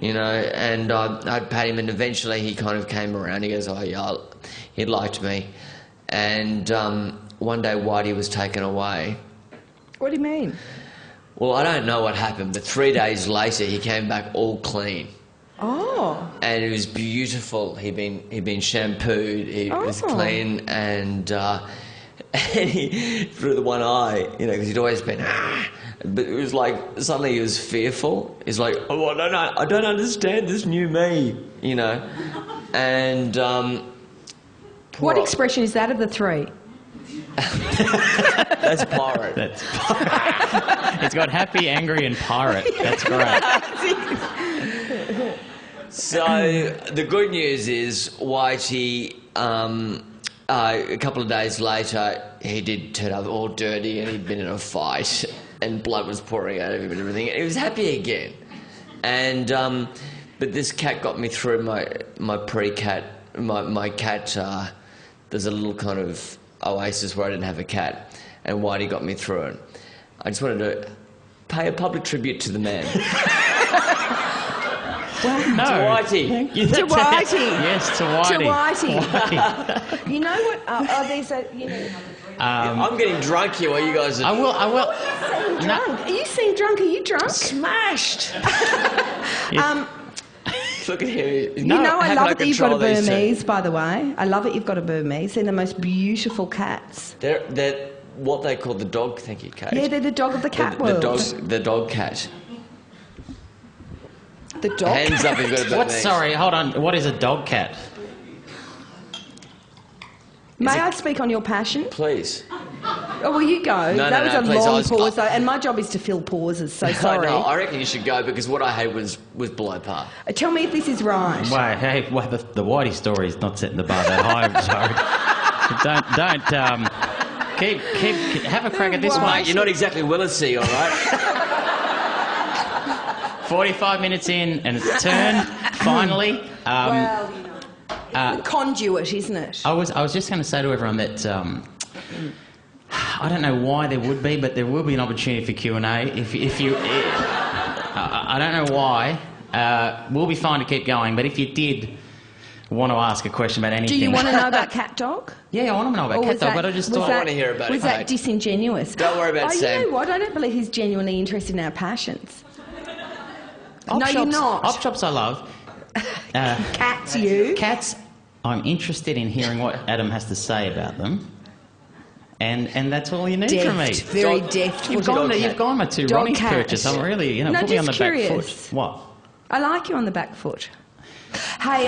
And I'd pat him, and eventually he kind of came around. He goes, "Oh yeah," he liked me. And one day Whitey was taken away. What do you mean? Well, I don't know what happened, but 3 days later he came back all clean. Oh. And it was beautiful. He'd been shampooed. He was clean, and he through the one eye, because he'd always been. But it was like suddenly he was fearful. He's like, "Oh, I don't understand this new me," And what expression is that of the three? That's pirate. It's got happy, angry, and pirate. That's great. So the good news is Whitey, a couple of days later, he did turn up all dirty and he'd been in a fight and blood was pouring out of him and everything. And he was happy again. And but this cat got me through my pre-cat, my cat. There's a little kind of oasis where I didn't have a cat, and Whitey got me through it. I just wanted to pay a public tribute to the man. No. To Whitey. To Whitey. Yes, to Whitey. To Whitey. You know what? There's a. I'm getting drunk here while you guys are... I will. You seem drunk. Are you drunk? Smashed. Look at him. I love it that you've got a Burmese, by the way. I love it you've got a Burmese. They're the most beautiful cats. They're what they call the dog. Thank you, Kate. Yeah, they're the dog of the cat world. The dog cat. The dog. Hands up, you've got a Burmese. Sorry, hold on. What is a dog cat? May I speak on your passion? Please. Oh, well, you go. No, that no, was no, a please, long pause, though, and my job is to fill pauses, so sorry. No, I reckon you should go because what I had was below par. Tell me if this is right. Wait, hey, well, the Whitey story is not setting the bar that high. I'm sorry. Don't. Keep. Have a crack at this one. You're not exactly Willisy, all right? 45 minutes in, and it's turned finally. Well, you know, it's a conduit, isn't it? I was just going to say to everyone that I don't know why there would be, but there will be an opportunity for Q&A. If you, I don't know why. We'll be fine to keep going, but if you did want to ask a question about anything, Do you want to know about cat dog? Yeah, I want to know about cat dog, but I just thought I want to hear about it. Was that disingenuous? Don't worry about Sam. You know what? I don't believe he's genuinely interested in our passions. Op No, shops, you're not. Op shops I love. Cats, you. Cats, I'm interested in hearing what Adam has to say about them. And that's all you need from me. Very deft. You've gone my two Dog Ronnie's cat. purchase. I'm really, No, put me on the just back curious. foot. What? I like you on the back foot. Hey,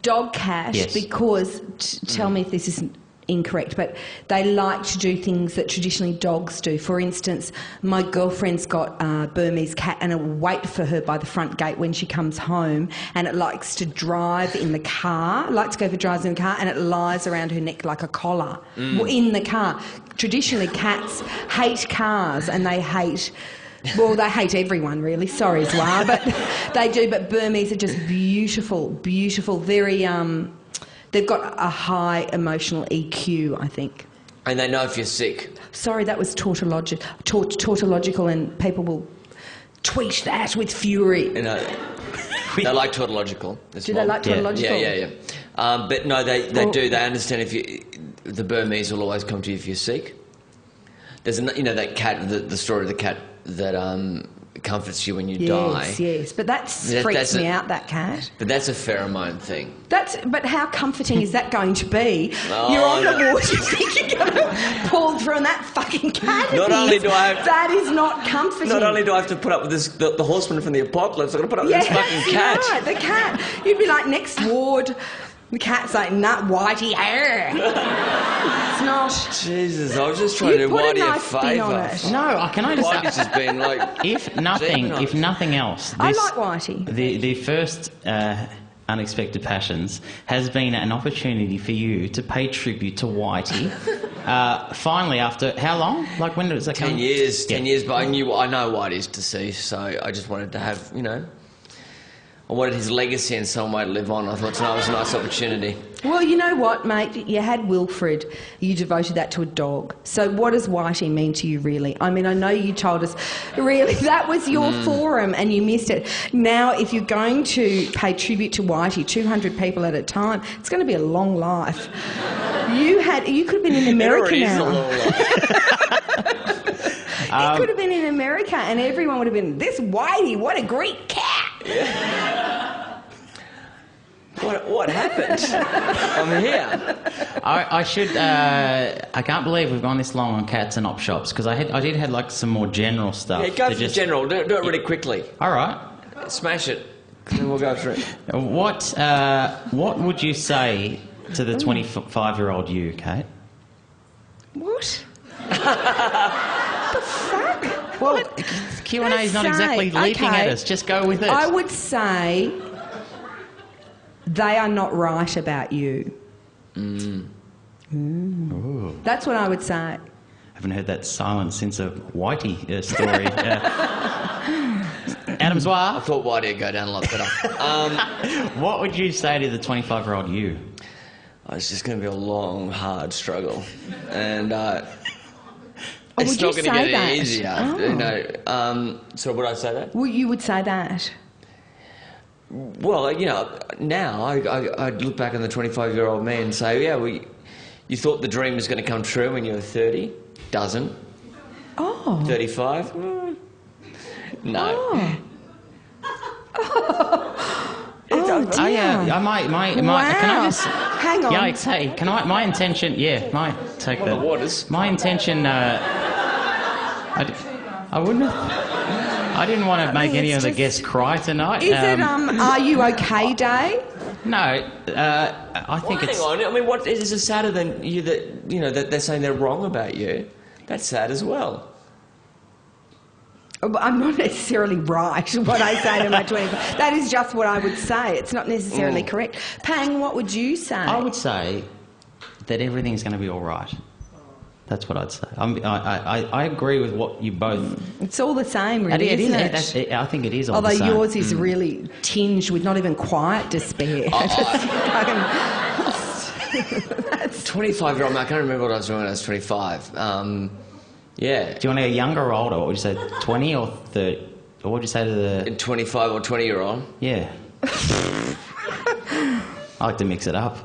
dog cat, Yes. because, tell me if this is incorrect, but they like to do things that traditionally dogs do. For instance, my girlfriend's got a Burmese cat and it'll wait for her by the front gate when she comes home, and it likes to drive in the car, likes to go for drives in the car, and it lies around her neck like a collar in the car. Traditionally, cats hate cars and they hate... Well, they hate everyone, really. Sorry, Zwar, but they do. But Burmese are just beautiful, beautiful, very... they've got a high emotional EQ, I think. And they know if you're sick. Sorry, that was tautological, and people will tweet that with fury. You know, they like tautological. As Do well. they like tautological? Yeah. But no, they do. They understand if you... The Burmese will always come to you if you're sick. There's that cat, the story of the cat that comforts you when you die. Yes. But that freaks me out, that cat. But that's a pheromone thing. But how comforting is that going to be? Oh, you're on the water, you think you're going to pull through, and that fucking cat. Not only do I have... That is not comforting. Not only do I have to put up with this, the horseman from the apocalypse, I've got to put up with this fucking cat. Right, the cat. You'd be like, next ward. The cat's like, nut, whitey, It's not. Jesus, I was just trying to do put a Whitey a nice spin on favour. it. No, can I just... Whitey's just been like... If nothing else... I like Whitey. The first Unexpected Passions has been an opportunity for you to pay tribute to Whitey. Finally, after how long? Like, when does that come? 10 years. 10 years, but I know Whitey's deceased, so I just wanted to have, I wanted his legacy in some way to live on. I thought tonight was a nice opportunity. Well, you know what, mate? You had Wilfred. You devoted that to a dog. So what does Whitey mean to you, really? I mean, I know you told us, really, that was your forum and you missed it. Now, if you're going to pay tribute to Whitey, 200 people at a time, it's going to be a long life. You could have been in America now. You could have been in America and everyone would have been, this Whitey, what a great cat. What happened? I'm here. I should. I can't believe we've gone this long on cats and op shops, because I did have like some more general stuff. Yeah, go for the general. Do it really quickly. All right. Smash it. Then we'll go through it. What would you say to the 25-year-old you, Kate? What? The fuck? Well, Q&A is not exactly leaping at us. Just go with it. I would say they are not right about you. That's what I would say. I haven't heard that silence since a Whitey story. Adam Zwar. I thought Whitey would go down a lot better. What would you say to the 25-year-old you? It's just going to be a long, hard struggle. And Would it's you not going to say get that? any easier. Oh. So would I say that? Well, you would say that. Well, now I'd look back on the 25-year-old man and say, you thought the dream was going to come true when you were 30. Doesn't. Oh. 35. No. Oh, dear. Yeah. My Wow. Can I just... Hang on. Yikes, hey, can I... My intention... Yeah, take On that. the waters. My intention... I wouldn't have... I didn't want to make any of the guests cry tonight. Is it Are You OK Day? No, I think Well, it's... hang on. I mean, what is it sadder than you that they're saying they're wrong about you? That's sad as well. I'm not necessarily right what I say to my 25. That is just what I would say. It's not necessarily correct. Pang, what would you say? I would say that everything's going to be all right. That's what I'd say. I agree with what you both... It's all the same, really, isn't it? I think it is all Although the same. yours is really tinged with not even quiet despair. 25-year-old man, I can't remember what I was doing when I was 25. Yeah. Do you want to go younger or older? What would you say, 20 or 30? Or what would you say to the... 25 or 20-year-old? Yeah. I like to mix it up.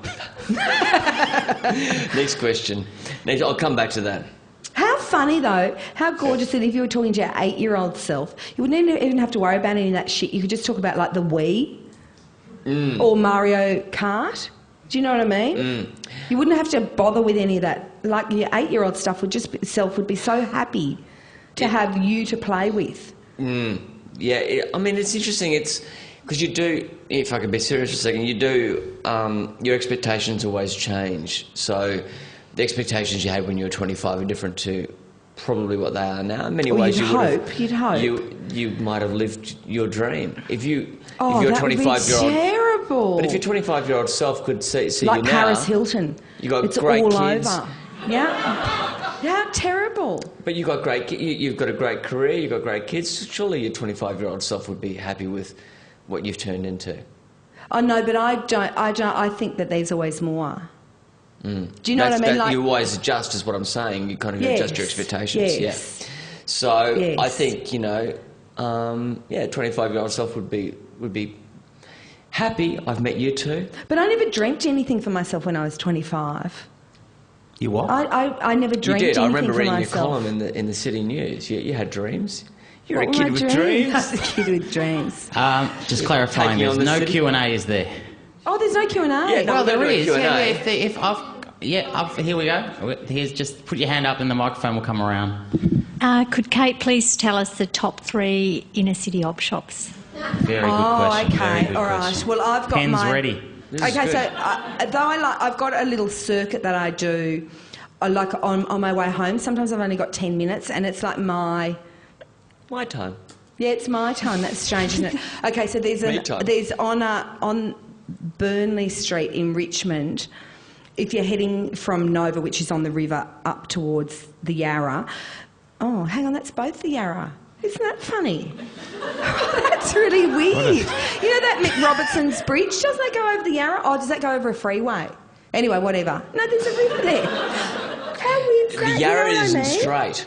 Next question. I'll come back to that. How funny, though, how gorgeous that if you were talking to your 8-year-old self, you wouldn't even have to worry about any of that shit. You could just talk about, like, the Wii or Mario Kart. Do you know what I mean? You wouldn't have to bother with any of that. Like, your 8-year-old self would be so happy to have you to play with. Yeah, I mean, it's interesting. It's because you do, if I can be serious for a second, you do, your expectations always change. So the expectations you had when you were 25 are different to probably what they are now. In many ways, you'd hope. You might have lived your dream. If you're that 25-year-old, would be terrible. But if your 25-year-old self could see like you now, Paris Hilton, you got it's great all kids. over. Yeah, how terrible. But you've got you've got a great career. You've got great kids. Surely your 25-year-old self would be happy with what you've turned into. Oh no, but I don't. I think that there's always more. Do you know what I mean? Like, you always adjust, is what I'm saying. You kind of adjust your expectations. Yes. Yeah. So Yes. I think 25-year-old self would be happy. I've met you too. But I never dreamt anything for myself when I was 25. You what? I never dreamt You did. anything I remember for reading myself. your column in the City News. You had dreams. You're What a were kid my with dreams. I was a kid with dreams. Just clarifying, Taking on there's the no city. Q&A, is there? Oh, there's no Q&A. Yeah, no. Well, there we're is. gonna do a Yeah, here we go. Here's just put your hand up and the microphone will come around. Could Kate please tell us the top 3 inner city op shops? Very good question. Very Okay, good all right. question. Well, I've got Pen's my... ready. This is Okay, good. so I've got a little circuit that I do, like on my way home. Sometimes I've only got 10 minutes, and it's like my time. Yeah, it's my time. That's strange, isn't it? Okay, so there's on Burnley Street in Richmond. If you're heading from Nova, which is on the river, up towards the Yarra. Oh, hang on, that's both the Yarra. Isn't that funny? That's really weird. You know that Mick Robertson's bridge? Doesn't that go over the Yarra? Oh, does that go over a freeway? Anyway, whatever. No, there's a river there. How weird is that? The Yarra You know what I isn't mean? straight.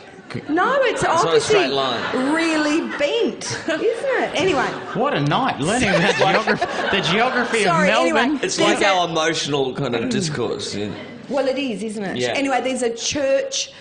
No, it's not a obviously straight line. really bent, isn't it? Anyway. What a night, learning about the geography Sorry, of Melbourne. anyway. It's like our emotional kind of discourse. Yeah. Well, it is, isn't it? Yeah. Anyway, there's a church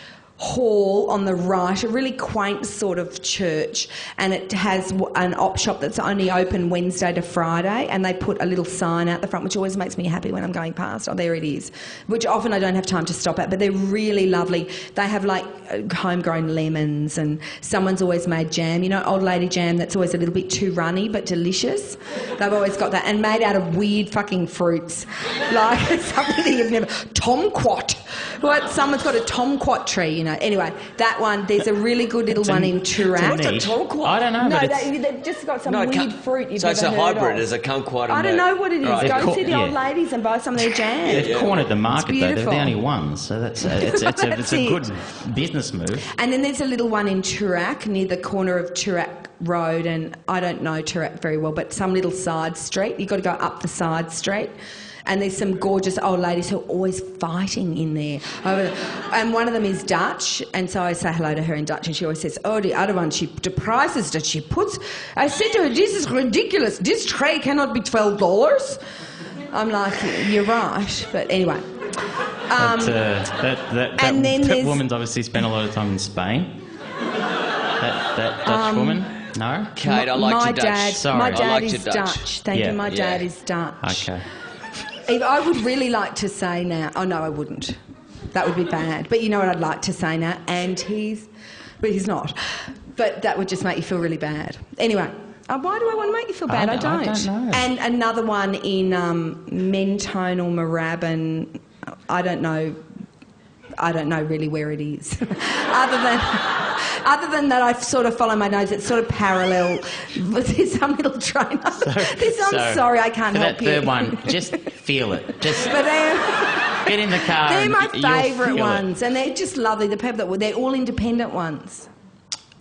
hall on the right, a really quaint sort of church, and it has an op shop that's only open Wednesday to Friday, and they put a little sign out the front, which always makes me happy when I'm going past. Oh, there it is, which often I don't have time to stop at, but they're really lovely. They have like homegrown lemons, and someone's always made jam, you know, old lady jam that's always a little bit too runny but delicious. They've always got that, and made out of weird fucking fruits, like something that you've never... Tomquat. What? Someone's got a tomquat tree, you know. Anyway, that one, there's a really good little one in Turak. It's a niche. I don't know, No, but it's... they've just got some weird fruit you've So never it's a heard hybrid. of. There's a kumquat. I don't know what it is. Right. Go see the Yeah. old ladies and buy some of their jam. They've cornered the market, though. They're beautiful. the only ones. So it's a good business move. And then there's a little one in Turak, near the corner of Turak Road, and I don't know Turak very well, but some little side street. You've got to go up the side street. And there's some gorgeous old ladies who are always fighting in there. And one of them is Dutch, and so I say hello to her in Dutch, and she always says, oh, the other one, the prices that she puts... I said to her, this is ridiculous. This tray cannot be $12. I'm like, you're right. But anyway... and then that there's- woman's obviously spent a lot of time in Spain. That Dutch woman? No? Kate, I like my your Dutch. dad, Sorry. my I dad liked is your Dutch. Dutch. Thank Yeah. you. My dad Yeah. is Dutch. Okay. I would really like to say now... Oh, no, I wouldn't. That would be bad. But you know what I'd like to say now? And he's... But he's not. But that would just make you feel really bad. Anyway, Why do I want to make you feel bad? I don't. I don't know. And another one in Mentone or Moorabbin. I don't know really where it is. Other than that, I sort of follow my nose. It's sort of parallel. There's some little train. I'm sorry, I can't help that you. third one, just feel it. Just But get in the car. they're and my you'll favourite feel it. ones, and they're just lovely. The people they're all independent ones.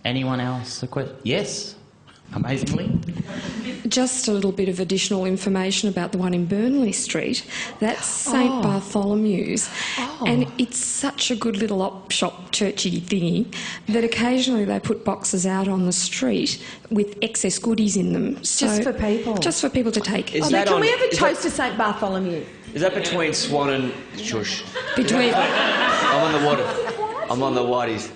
Anyone else? Yes, amazingly. Just a little bit of additional information about the one in Burnley Street. That's St Bartholomew's. And it's such a good little op-shop churchy thingy that occasionally they put boxes out on the street with excess goodies in them. So Just for people? Just for people to take. Is Can we have a toast to St Bartholomew? Is that between Swan and Shush? Between... I'm on the water. I'm on the whiteys.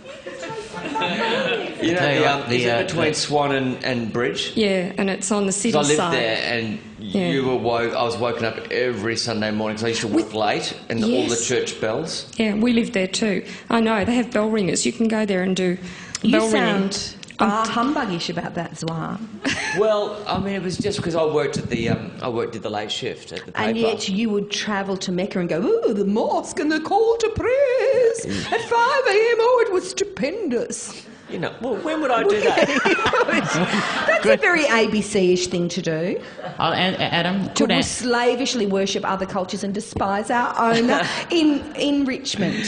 You know, is it between Swan and Bridge? Yeah, and it's on the city 'Cause I lived side. there, and I was woken up every Sunday morning because I used to work late, and all the Yes. church bells. Yeah, we lived there too. I know, they have bell ringers. You can go there and do You bell ringing. sound humbuggish about that, Zwar. Well, I mean, it was just because I worked at the did the late shift at the paper. And yet you would travel to Mecca and go, ooh, the mosque and the call to prayers at 5 a.m. Oh, it was stupendous. You know, well, when would I do that? That's a very ABC-ish thing to do. And Adam, To good answer. slavishly worship other cultures and despise our own in Richmond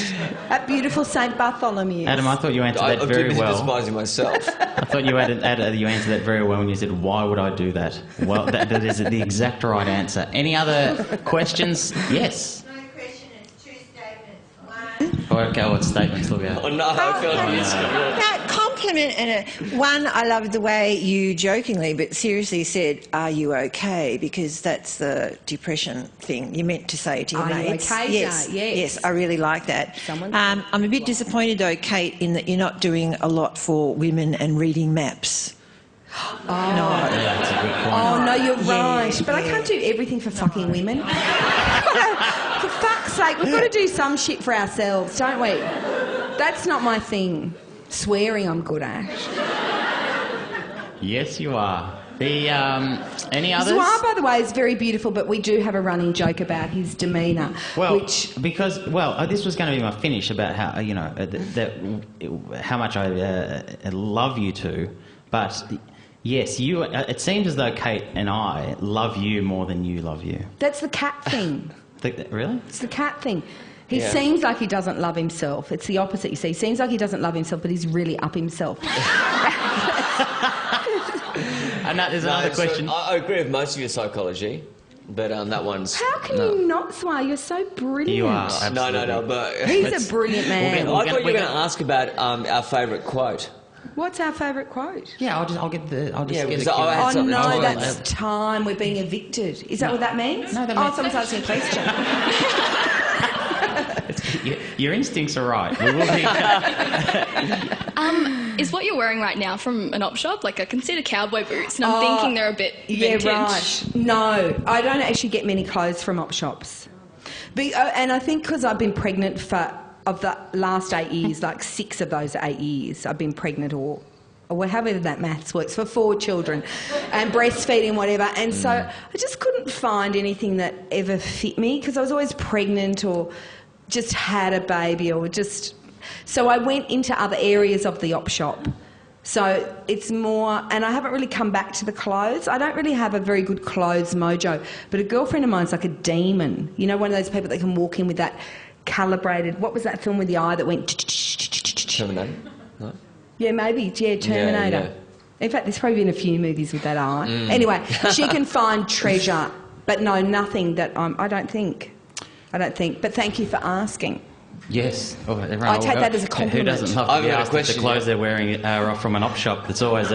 at beautiful St Bartholomew. Adam, I thought you answered that I'm very too busy well. despising myself. I thought you answered that very well when you said, "Why would I do that?" Well, that is the exact right answer. Any other questions? Yes. My question is two statements. One, Okay, what statements? Look out. Oh no, I feel like it's No, compliment and one, I love the way you jokingly but seriously said, "Are you okay?" Because that's the depression thing you meant to say to your Are you mates. okay, yes, Jay? Yes. yes, I really like that. Someone- I'm a bit disappointed though, Kate, in that you're not doing a lot for women and reading maps. Yeah, that's a good point. Oh, no, you're Yeah, right. But I yeah. can't do everything for fucking women. For fuck's sake, we've got to do some shit for ourselves, don't we? That's not my thing. Swearing I'm good at. Yes, you are. The any others? Zwar, by the way, is very beautiful, but we do have a running joke about his demeanour. Well, which this was going to be my finish about how how much I love you two, but yes, you. It seems as though Kate and I love you more than you love you. that's the cat thing. Really? It's the cat thing. He Yeah. seems like he doesn't love himself. It's the opposite, you see. He seems like he doesn't love himself, but he's really up himself. And there's another question. I agree with most of your psychology, but that one's. How can you not, Zwar? You're so brilliant. You are. No, Absolutely. but. He's a brilliant man. We'll I get- thought you were we're going to ask about our favourite quote. What's our favourite quote? Yeah, I'll just Yeah, get because the I had Oh something no, else. that's time. We're being evicted. Is that what that means? No, that Oh, means- someone's asking a question. Your instincts are right. We will be. Is what you're wearing right now from an op shop? Like, I can see the cowboy boots, and I'm thinking they're a bit vintage. Yeah, right. No, I don't actually get many clothes from op shops. And I think because I've been pregnant of the last 8 years, like 6 of those 8 years, I've been pregnant or however that maths works, for 4 children and breastfeeding, whatever. And so I just couldn't find anything that ever fit me because I was always pregnant or just had a baby or just... So I went into other areas of the op shop. So it's more... And I haven't really come back to the clothes. I don't really have a very good clothes mojo. But a girlfriend of mine's like a demon. You know, one of those people that can walk in with that calibrated... What was that film with the eye that went... Terminator? No? Yeah, maybe. Yeah, Terminator. Yeah. In fact, there's probably been a few movies with that eye. Anyway, she can find treasure, but no, nothing that I don't think. But thank you for asking. Yes. Oh, everyone, I take that as a Who compliment. doesn't love I've to be got a asked if the question, clothes yeah. they're wearing are from an op shop? It's always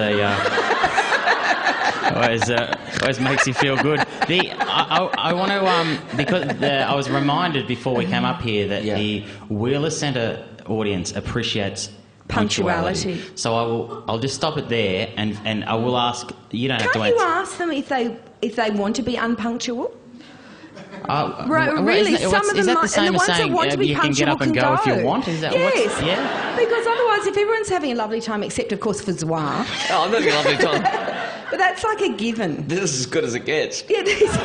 always makes you feel good. I want to because I was reminded before we came up here that the Wheeler Centre audience appreciates punctuality. So I'll just stop it there, and I will ask. You don't have to Can't you answer. ask them if they want to be unpunctual? Well, Really, isn't it- some of them is that might, the same and the as ones saying that want to be you can get punctual up and go if you want? Is that yes. what's... Yeah. Because otherwise, if everyone's having a lovely time, except of course for Zwar, Oh, I'm having a lovely time. but that's like a given. This is as good as it gets. Yeah, this is.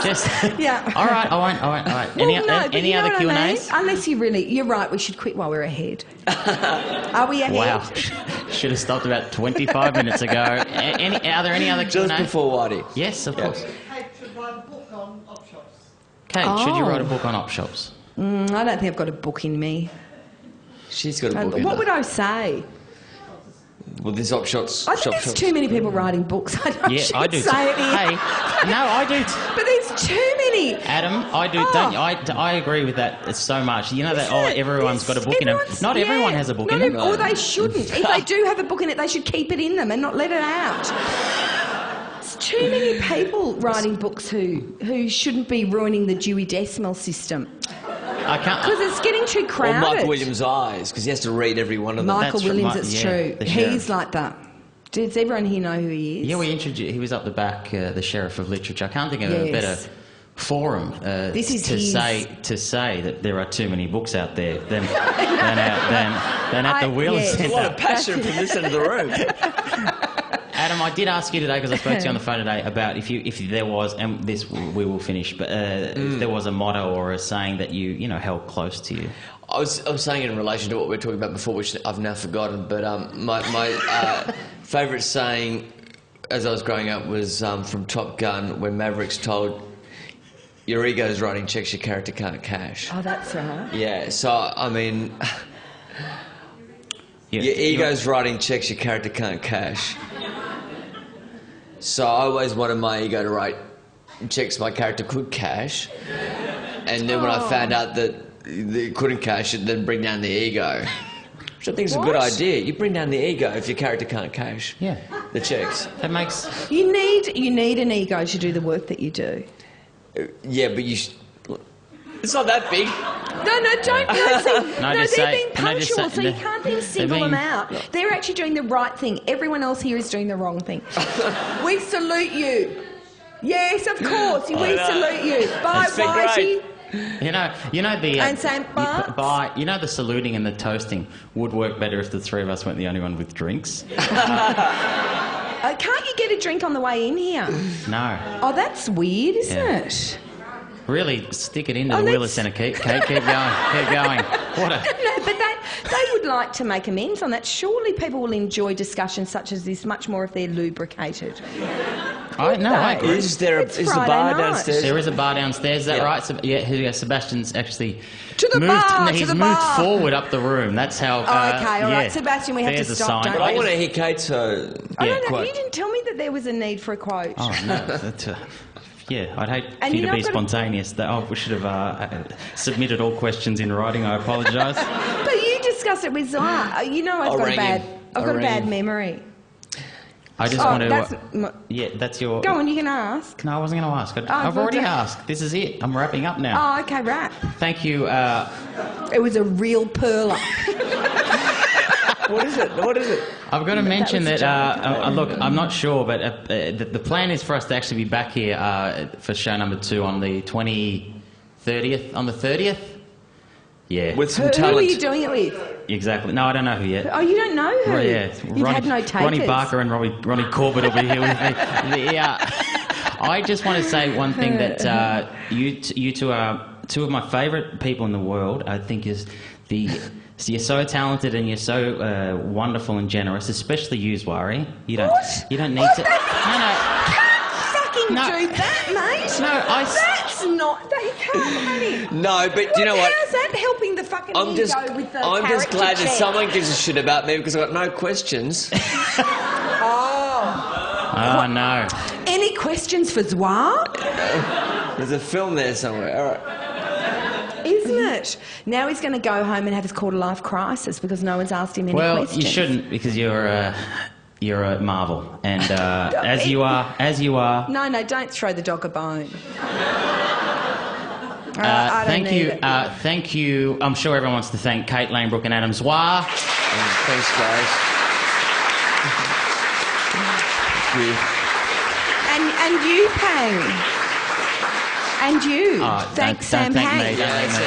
Just Yeah. All right. I won't. Well, Any you know other what I mean? Q&As? Unless you really... You're right, we should quit while we're ahead. Are we ahead? Wow. Should have stopped about 25 minutes ago. Are there any other Q&A? Just before Whitey. Yes, of course. Kate should write a book on op shops. Kate, should you write a book on op shops? I don't think I've got a book in me. She's got a book in What her. would I say? Well, there's op shops. I think there's too many people writing books. I do. say it here. Hey, no, I do. But there's too many. Adam, I do. Don't, I agree with that so much. You know that everyone's got a book in them. Not everyone has a book in them. Or they shouldn't. If they do have a book in it, they should keep it in them and not let it out. There's too many people writing books who shouldn't be ruining the Dewey Decimal System. I can't. Because it's getting too Or crowded. Michael Williams' eyes, because he has to read every one of them. Michael That's Williams, right, it's yeah, true. the He's sheriff. like that. Does everyone here know who he is? Yeah, we introduced. He was up the back, the sheriff of literature. I can't think of a Yes. better forum This is to his- say that there are too many books out there than at the Wheeler yes. There's a lot of Centre. passion from this end of the room. Adam, I did ask you today because I spoke to you on the phone today about if there was, and this we will finish, but if there was a motto or a saying that you held close to you. I was saying in relation to what we were talking about before, which I've now forgotten, but my favourite saying as I was growing up was from Top Gun, when Maverick's told, your ego's writing checks your character can't cash. Oh, that's right. Yeah, so, I mean, your ego's writing checks your character can't cash. So I always wanted my ego to write checks my character could cash. And then when I found out that they couldn't cash it, then bring down the ego. Which I think is a good idea. You bring down the ego if your character can't cash the checks. That makes. You need an ego to do the work that you do. Yeah, but it's not that big. No, don't. They're being can I just punctual, say- so you can't then single them out. They're actually doing the right thing. Everyone else here is doing the wrong thing. We salute you. Yes, of course. We salute you. Bye, That's been Whitey. great. You know the And Sam Barks. the saluting and the toasting would work better if the three of us weren't the only one with drinks. Can't you get a drink on the way in here? No. Oh, that's weird, isn't Yeah. it? Really stick it into Oh, the Wheeler let's- Centre, Kate. Keep going. Keep going. What a... No, but they would like to make amends on that. Surely people will enjoy discussions such as this much more if they're lubricated. I agree. Is there It's is the Friday bar night. downstairs? There is a bar downstairs, is that Yeah. right? Yeah, Sebastian's actually To the moved, bar, he's to the moved bar. forward up the room. That's how... Okay, all right. Sebastian, we have There's to a stop, sign. don't But I we? want to hear Kate's I don't know. quote. You didn't tell me that there was a need for a quote. Oh, no. That's yeah, I'd hate And for you you're to be not gonna- spontaneous. We should have submitted all questions in writing. I apologise. But you discussed it with Zwar. You know I've got a bad memory. I just want to... that's that's your... Go on, you can ask. No, I wasn't going to ask. I've well already done. asked. This is it. I'm wrapping up now. Oh, okay, right. Thank you. It was a real perler. What is it? What is it? I've got to mention was that, a joke. look, I'm not sure, but the plan is for us to actually be back here for show number 2 on the 30th. On the 30th? Yeah. With some Who are talent. you doing it with? Exactly. No, I don't know who yet. Oh, you don't know who? Well, yeah. You've had no takers. Ronnie Barker and Ronnie Corbett will be here with me. I just want to say one thing that you two are two of my favourite people in the world. I think you're so talented and you're so wonderful and generous, especially you, Zwari. You don't need to. Fucking No. do that, mate. No, That's not. They can't, honey. No, but you know what? How's that helping the fucking I'm ego just with the glad that character check? someone gives a shit about me because I've got no questions. Oh, no. Any questions for Zwar? There's a film there somewhere. All right. Isn't it? Now he's going to go home and have his quarter-life crisis because no one's asked him any Well, questions. you shouldn't because you're a marvel, and as you are. No, don't throw the dog a bone. I don't need it. Thank you. I'm sure everyone wants to thank Kate Langbroek and Adam Zwar. Thanks, guys. Thank you. And you, Pang. And you. Oh, Thanks, don't Sam thank Pang. me. Don't thank me.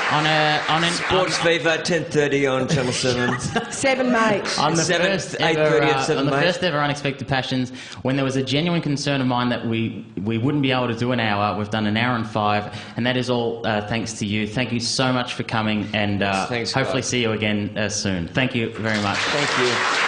Sports Fever, 10:30 on Channel 7. 7, mate. On the 7, first 8:30 ever, at 7, on the mate. first ever Unexpected Passions, when there was a genuine concern of mine that we wouldn't be able to do an hour, we've done an hour and 5, and that is all thanks to you. Thank you so much for coming, and Thanks, hopefully guys. see you again soon. Thank you very much. Thank you.